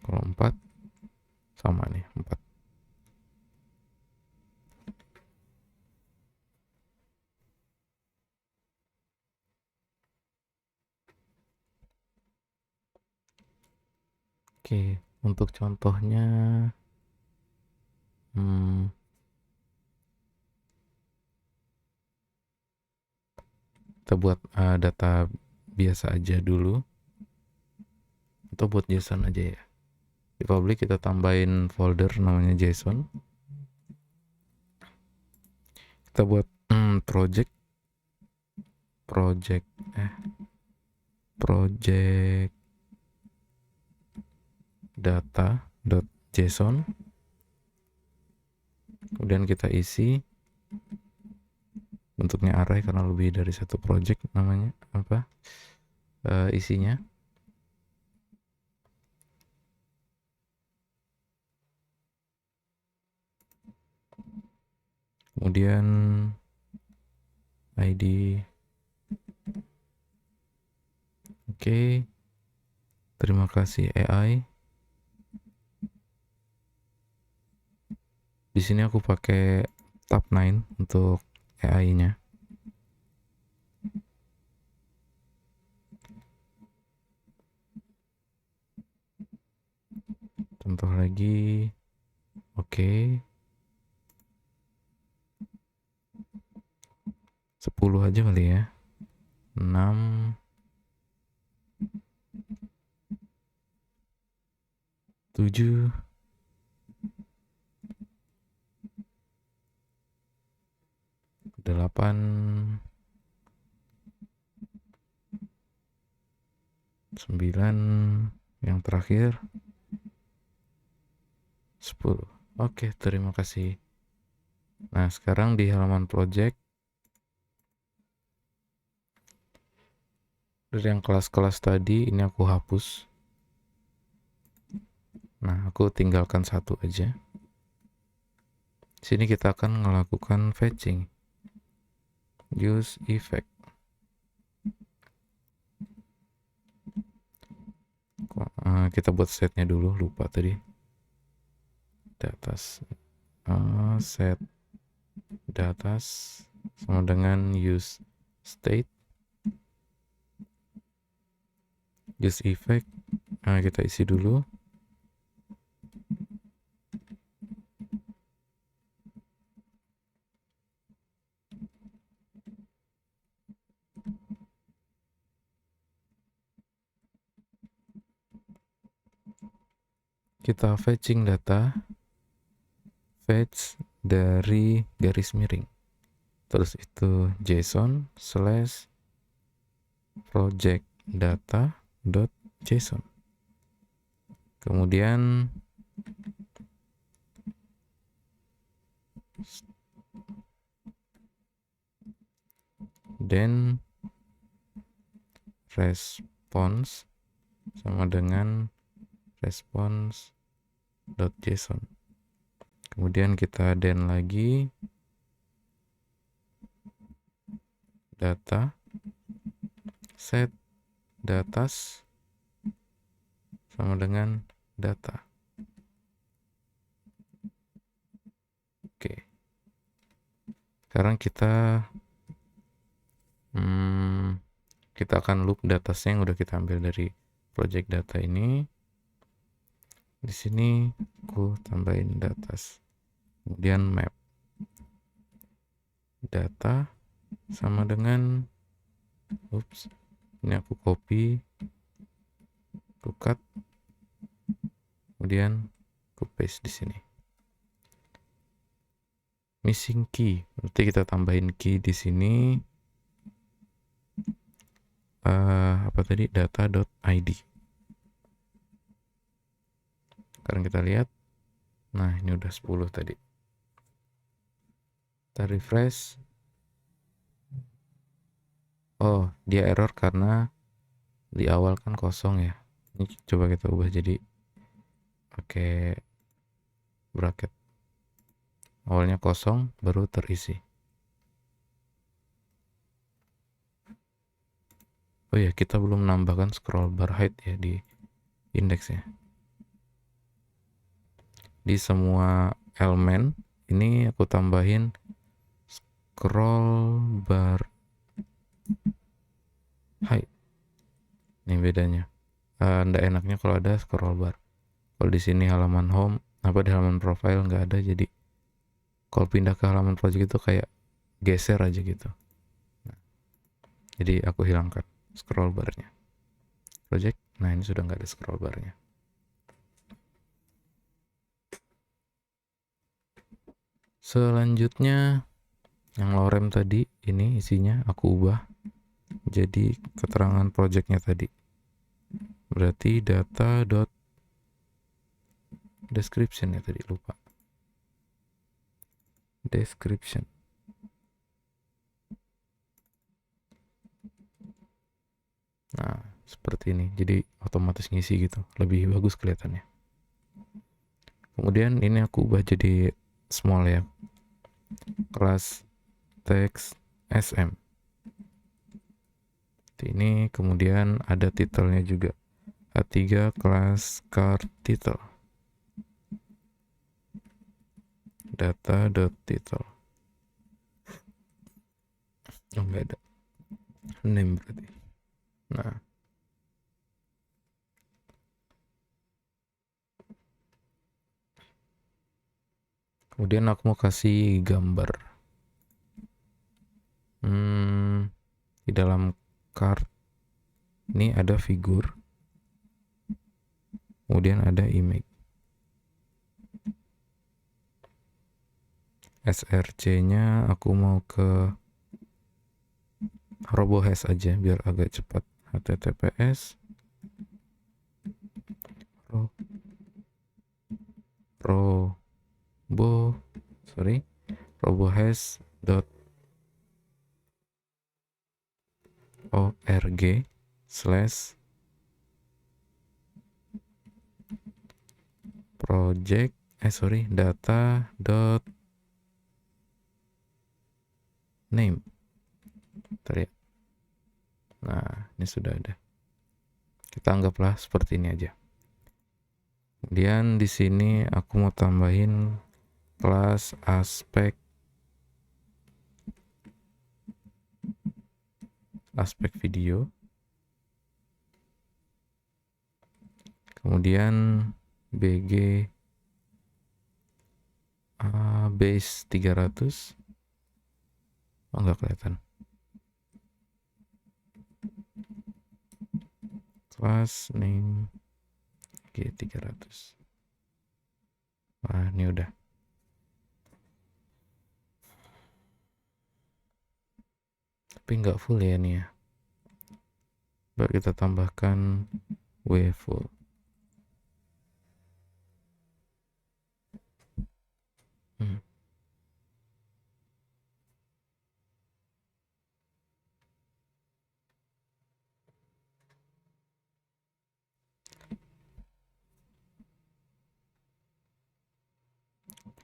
Kalau 4 sama nih, 4. Oke, untuk contohnya kita buat data biasa aja dulu, atau buat JSON aja ya. Di public kita tambahin folder namanya JSON. Kita buat project data.json. Kemudian kita isi bentuknya array karena lebih dari satu project namanya isinya. Kemudian ID. Oke. Terima kasih AI. Di sini aku pakai tab 9 untuk AI-nya. Contoh lagi. Oke. 10 aja kali ya. 6 7 8 9 yang terakhir 10. Oke, terima kasih. Nah, sekarang di halaman project dari yang kelas-kelas tadi ini aku hapus. Nah, aku tinggalkan satu aja. Sini kita akan melakukan fetching. Use effect. Kita buat setnya dulu, lupa tadi. Datas set datas sama dengan use state, use effect. Kita isi dulu. Kita fetching data, fetch dari garis miring, terus itu JSON slash project data dot JSON. Kemudian then response sama dengan response.json. Kemudian kita then lagi data set datas sama dengan data. Oke. Sekarang kita akan loop datasnya yang udah kita ambil dari project data ini. Di sini aku tambahin datas. Kemudian map data sama dengan ini aku copy, aku cut, kemudian aku paste di sini. Missing key, berarti kita tambahin key di sini. Data.id. Sekarang kita lihat. Nah, ini udah 10 tadi. Kita refresh. Oh, dia error karena di awal kan kosong ya. Ini coba kita ubah jadi pakai bracket. Awalnya kosong, baru terisi. Oh ya, kita belum menambahkan scroll bar height ya di indeksnya. Di semua elemen ini aku tambahin scroll bar height. Ini bedanya. Nggak enaknya kalau ada scroll bar. Kalau di sini halaman home, di halaman profile nggak ada, jadi kalau pindah ke halaman project itu kayak geser aja gitu. Nah, jadi aku hilangkan scroll barnya. Project, nah ini sudah nggak ada scroll barnya. Selanjutnya yang lorem tadi, ini isinya aku ubah jadi keterangan projectnya tadi. Berarti data dot description ya tadi, lupa. Description. Nah, seperti ini. Jadi otomatis ngisi gitu. Lebih bagus kelihatannya. Kemudian ini aku ubah jadi small ya. Kelas text SM. Ini kemudian ada titelnya juga. A3 kelas card title. Data.title. Oh, enggak ada. Name berarti. Nah. Kemudian aku mau kasih gambar. Di dalam card ini ada figur. Kemudian ada image. SRC-nya aku mau ke RoboHash aja biar agak cepat. HTTPS robohash.org/project data.name. Terlihat. Nah, ini sudah ada. Kita anggaplah seperti ini aja. Kemudian di sini aku mau tambahin kelas aspek video. Kemudian BG base 300. Oh, nggak kelihatan. Class name G300. Wah, ini udah. Tapi nggak full ya nih ya. Baru kita tambahkan W full.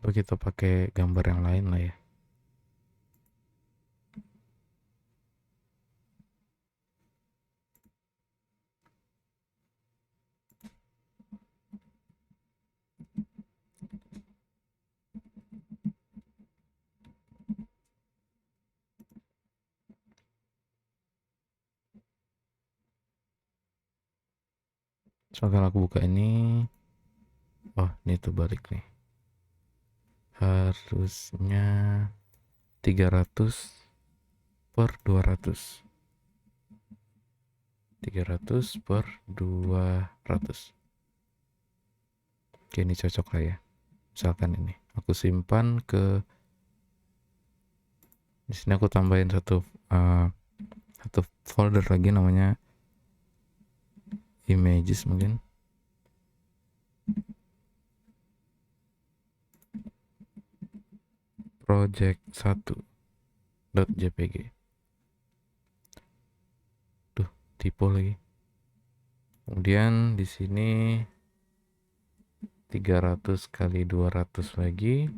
Lalu kita pakai gambar yang lain lah ya. So kalau aku buka ini, oh ini tuh balik nih. Harusnya 300 per 200. 300 per 200. Oke, ini cocok lah ya. Misalkan ini, aku simpan ke di sini, aku tambahin satu folder lagi namanya images mungkin. project1.jpg. Duh, typo lagi. Kemudian di sini 300 kali 200 lagi.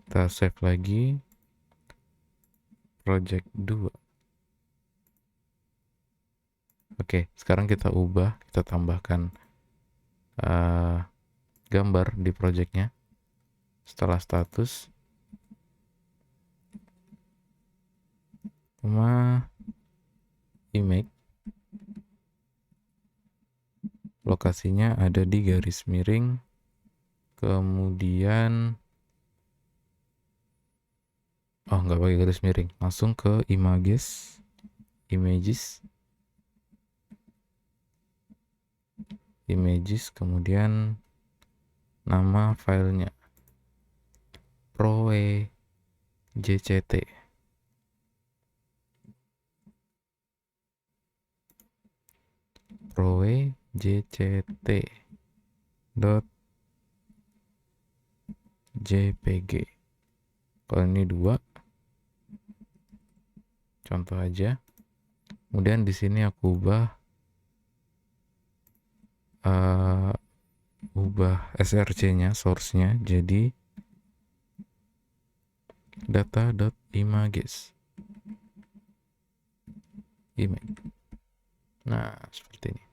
Kita save lagi. Project 2. Oke, sekarang kita ubah, kita tambahkan gambar di projectnya. Setelah status, image, lokasinya ada di garis miring, kemudian nggak pakai garis miring, langsung ke images, kemudian nama filenya projct. project.jpg. Kalau ini 2, contoh aja. Kemudian di sini aku ubah src-nya, source-nya jadi data.images. Nah, seperti ini.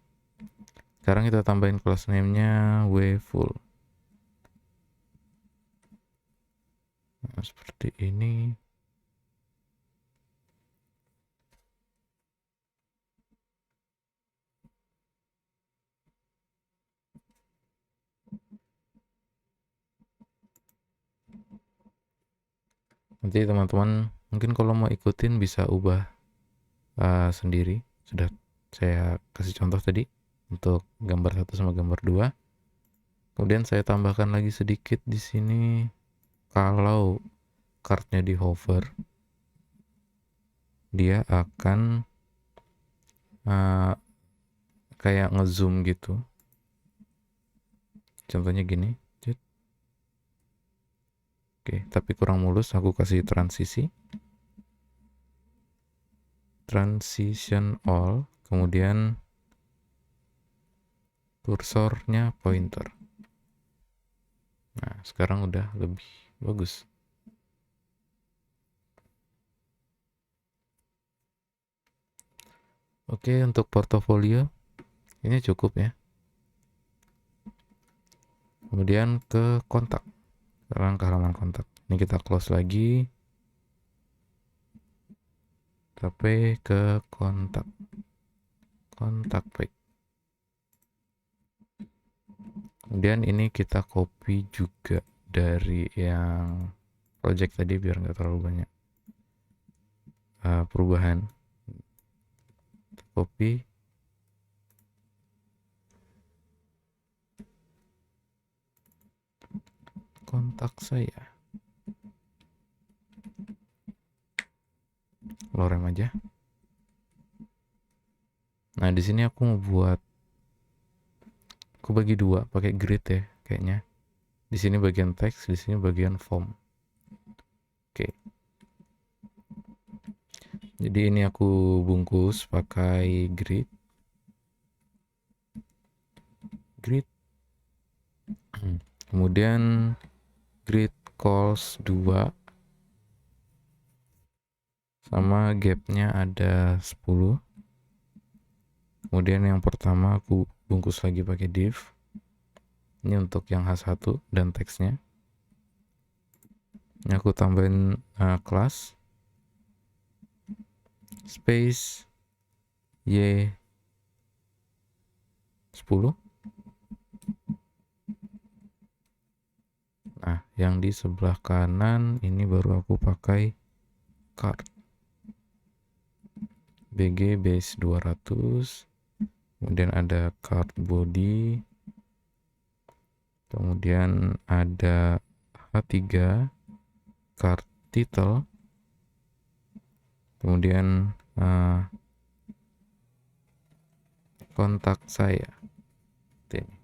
Sekarang kita tambahin class name-nya wfull. Nah, seperti ini. Nanti teman-teman mungkin kalau mau ikutin bisa ubah sendiri. Sudah saya kasih contoh tadi untuk gambar 1 sama gambar 2. Kemudian saya tambahkan lagi sedikit di sini. Kalau cardnya di hover, dia akan kayak ngezoom gitu. Contohnya gini. Oke, tapi kurang mulus, aku kasih transition all, kemudian kursornya pointer. Nah, sekarang udah lebih bagus. Oke, untuk portofolio Kayaknya cukup ya. Kemudian ke kontak. Sekarang ke halaman kontak. Ini kita close lagi. Tapi ke kontak. Kontak page. Kemudian ini kita copy juga dari yang project tadi biar nggak terlalu banyak perubahan. Copy. Kontak saya. Lorem aja. Nah, di sini aku mau buat, aku bagi dua pakai grid ya kayaknya. Di sini bagian teks, di sini bagian form. Oke. Jadi ini aku bungkus pakai grid. Grid. Kemudian grid calls 2 sama gapnya ada 10. Kemudian yang pertama aku bungkus lagi pakai div. Ini untuk yang H1 dan teksnya. Ini aku tambahin kelas space y 10. Nah, yang di sebelah kanan ini baru aku pakai card bg base 200. Kemudian ada card body. Kemudian ada H3 card title. Kemudian kontak saya. Ini.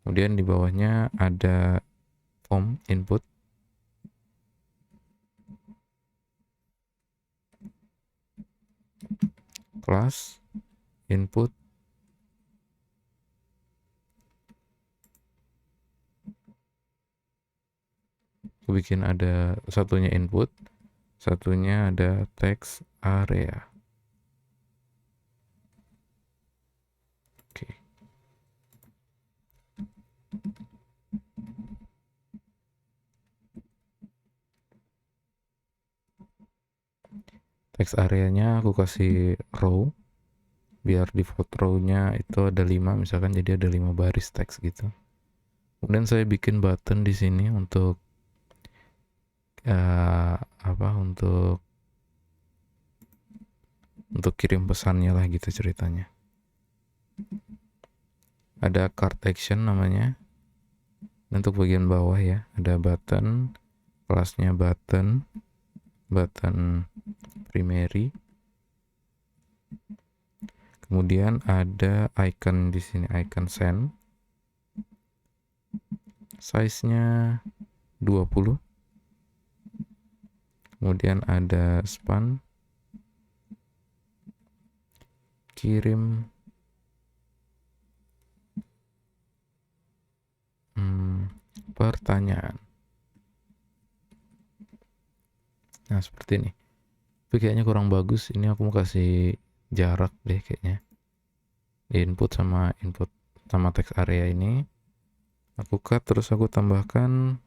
Kemudian di bawahnya ada form input. Class input. Aku bikin ada satunya input, satunya ada text area. Oke. Text areanya aku kasih row biar default row-nya itu ada 5 misalkan, jadi ada 5 baris teks gitu. Kemudian saya bikin button di sini untuk untuk kirim pesannya lah gitu ceritanya. Ada card action namanya. Untuk bagian bawah ya, ada button, kelasnya button primary. Kemudian ada icon di sini, icon send. Size-nya 20. Kemudian ada span, kirim pertanyaan. Nah, seperti ini. Tapi kayaknya kurang bagus. Ini aku mau kasih jarak deh kayaknya. Input sama text area ini. Aku cut, terus aku tambahkan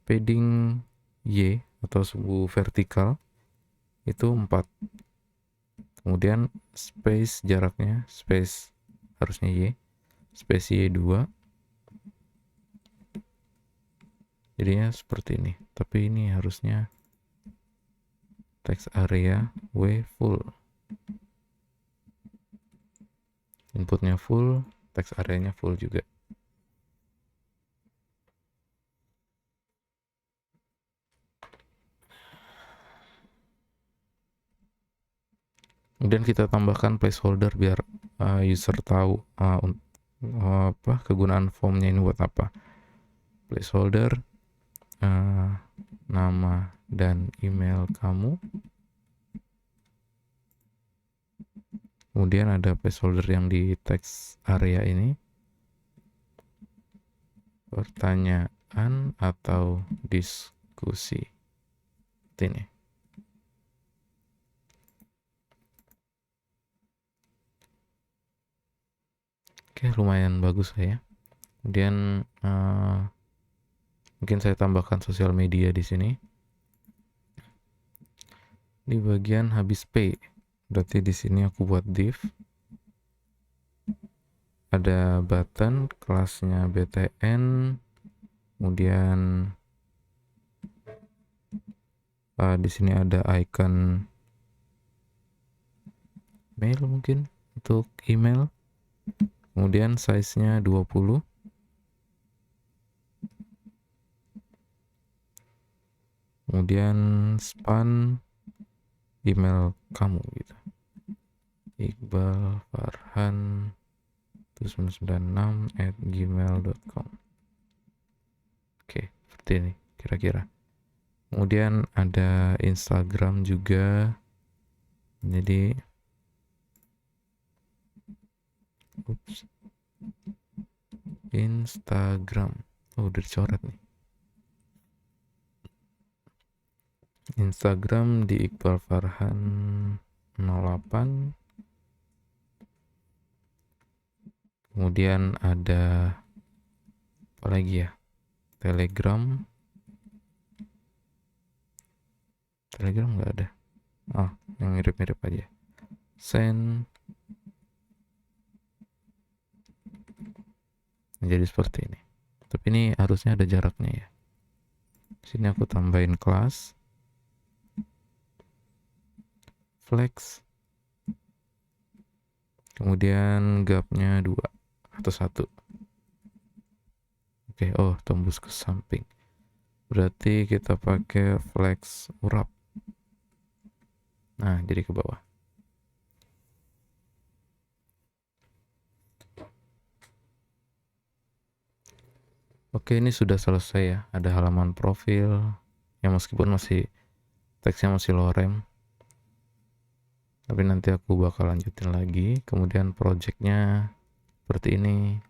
padding Y atau suhu vertikal itu 4. Kemudian space jaraknya, space harusnya Y, space Y2. Jadinya seperti ini. Tapi ini harusnya text area W full. Inputnya full, text areanya full juga. Kemudian kita tambahkan placeholder biar user tahu kegunaan formnya ini buat apa. Placeholder nama dan email kamu. Kemudian ada placeholder yang di text area ini. Pertanyaan atau diskusi. Ini. Oke, lumayan bagus lah ya. Kemudian mungkin saya tambahkan sosial media di sini. Di bagian habis pay, berarti di sini aku buat div. Ada button kelasnya BTN, kemudian di sini ada icon mail mungkin untuk email, kemudian size-nya 20, kemudian span email kamu gitu, Iqbal Farhan 996@gmail.com. Oke, seperti ini kira-kira. Kemudian ada Instagram juga. Jadi Instagram. Oh, udah dicoret nih. Instagram di Iqbal Farhan 08. Kemudian ada apa lagi ya? Telegram nggak ada. Yang mirip-mirip aja. Send. Jadi seperti ini. Tapi ini harusnya ada jaraknya ya. Sini aku tambahin kelas. Flex. Kemudian gapnya 2 atau 1. Oke, tembus ke samping. Berarti kita pakai flex wrap. Nah, jadi ke bawah. Oke, ini sudah selesai ya. Ada halaman profil. Ya meskipun teksnya masih lorem. Tapi nanti aku bakal lanjutin lagi. Kemudian projectnya seperti ini.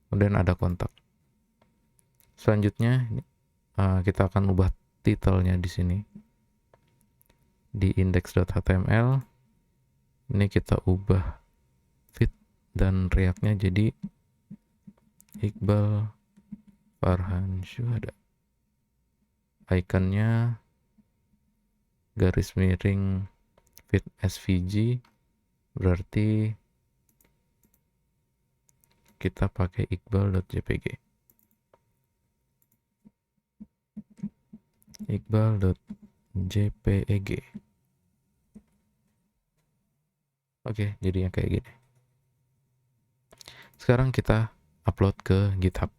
Kemudian ada kontak. Selanjutnya kita akan ubah titelnya di sini. Di index.html ini kita ubah fit dan reactnya jadi Iqbal Farhan Syuhada. Ikonnya garis miring fit SVG, berarti kita pakai iqbal.jpg. Iqbal.jpeg. Oke, jadi yang kayak gini. Sekarang kita upload ke GitHub.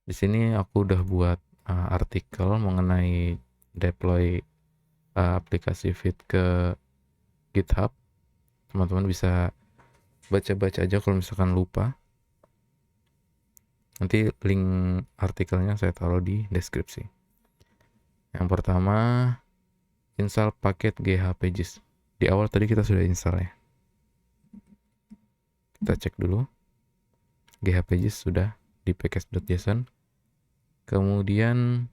Di sini aku udah buat artikel mengenai deploy aplikasi Fit ke GitHub. Teman-teman bisa baca-baca aja kalau misalkan lupa. Nanti link artikelnya saya taruh di deskripsi. Yang pertama, install paket GHPages. Di awal tadi kita sudah install ya. Kita cek dulu. GHPages sudah di package.json. Kemudian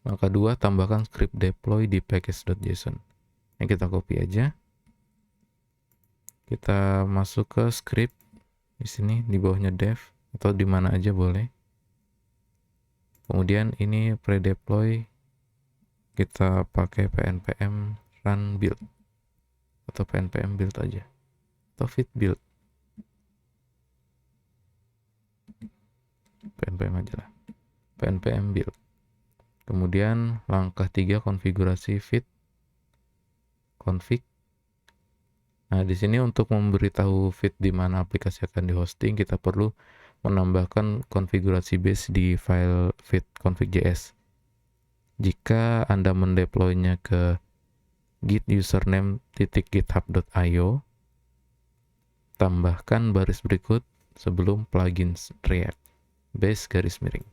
langkah 2, tambahkan script deploy di package.json. Yang kita copy aja. Kita masuk ke script di sini di bawahnya dev atau di mana aja boleh. Kemudian ini pre-deploy kita pakai pnpm run build atau pnpm build aja atau fit build. pnpm aja lah. pnpm build. Kemudian langkah 3, konfigurasi fit config. Nah, di sini untuk memberitahu Fit di mana aplikasi akan dihosting, kita perlu menambahkan konfigurasi base di file fit config.js. Jika Anda mendeploynya ke git username.github.io, tambahkan baris berikut sebelum plugins React base garis miring.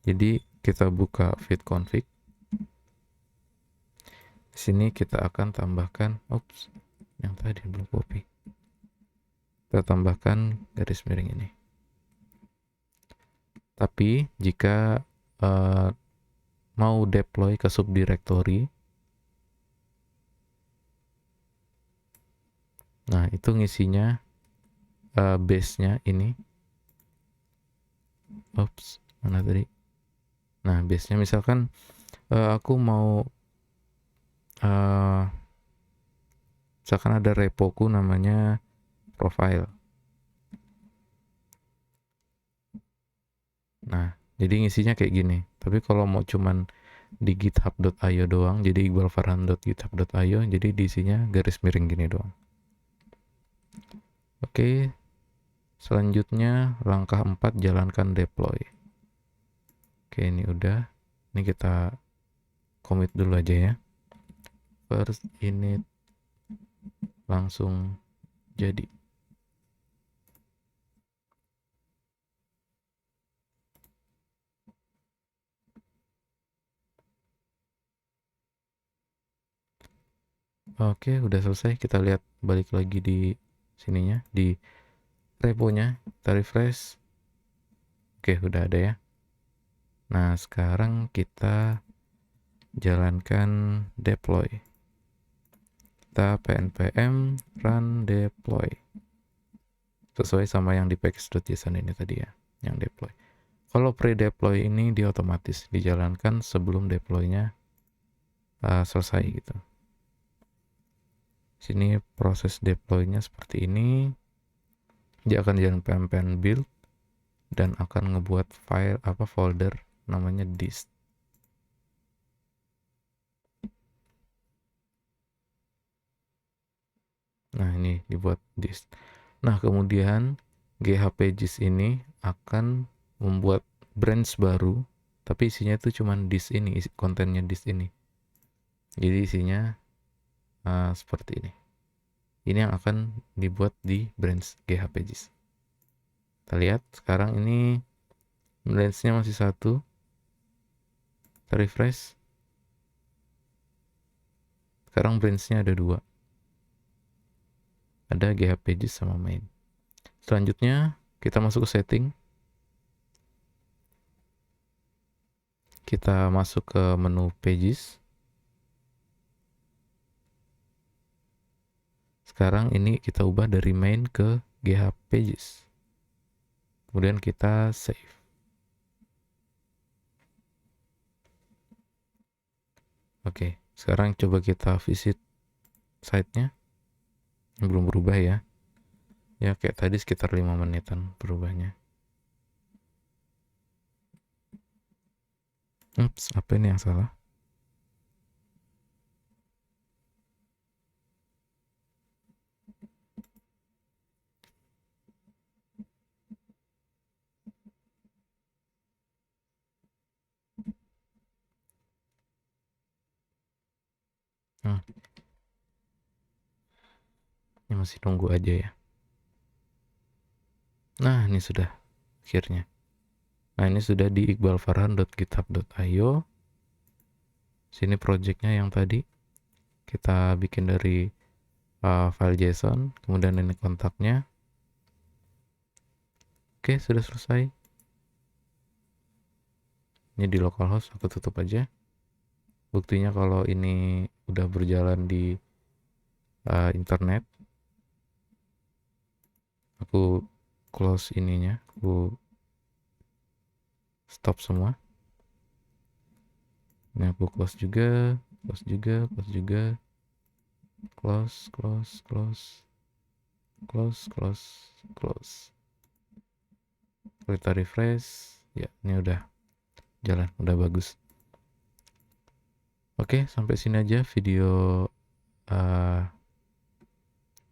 Jadi kita buka fit config. Di sini kita akan tambahkan yang tadi belum copy. Kita tambahkan garis miring ini. Tapi jika mau deploy ke subdirectory. Nah, itu ngisinya base-nya ini. Oops, mana tadi? Nah, base-nya misalkan aku mau misalkan ada repoku namanya profile. Nah, jadi ngisinya kayak gini. Tapi kalau mau cuman di github.io doang, jadi iqbalfarhan.github.io, jadi diisinya garis miring gini doang. Oke, selanjutnya langkah 4, jalankan deploy. Oke, ini udah. Ini kita commit dulu aja ya. First init langsung jadi. Oke, udah selesai. Kita lihat balik lagi di sininya, di reponya. Kita refresh. Oke, udah ada ya. Nah, sekarang kita jalankan deploy. Kita pnpm run deploy. Sesuai sama yang di package.json ini tadi ya, yang deploy. Kalau pre-deploy ini dia otomatis dijalankan sebelum deploy-nya selesai gitu. Sini proses deploy-nya seperti ini. Dia akan jalan pnpm build dan akan ngebuat file folder namanya dist. Nah, ini dibuat dist. Nah, kemudian GHPages ini akan membuat branch baru, tapi isinya itu cuman dist ini, kontennya dist ini. Jadi isinya seperti ini. Ini yang akan dibuat di branch GHPages. Kita lihat sekarang ini branch-nya masih satu. Kita refresh. Sekarang branch-nya ada dua. Ada GHPages sama main. Selanjutnya kita masuk ke setting. Kita masuk ke menu pages. Sekarang ini kita ubah dari main ke GHPages. Kemudian kita save. Oke, sekarang coba kita visit site-nya. Belum berubah ya. Ya kayak tadi sekitar 5 menitan berubahnya. Ups, apa ini yang salah? Hmm, ini masih nunggu aja ya. Nah, ini sudah akhirnya. Nah, ini sudah di iqbalfarhan.github.io. Sini projectnya yang tadi kita bikin dari file JSON, kemudian ini kontaknya. Oke, sudah selesai. Ini di localhost, aku tutup aja. Buktinya kalau ini udah berjalan di internet. Aku close ininya, aku stop semua. Ini aku close juga, close juga, close juga, close, close, close, close, close, close. Kita refresh, ya ini udah jalan, udah bagus. Oke, sampai sini aja video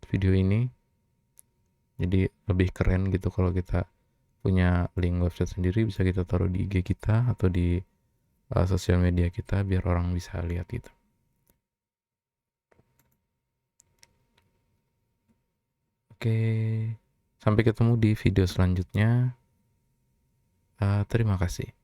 video ini. Jadi lebih keren gitu kalau kita punya link website sendiri, bisa kita taruh di IG kita atau di sosial media kita biar orang bisa lihat gitu. Oke, sampai ketemu di video selanjutnya. Terima kasih.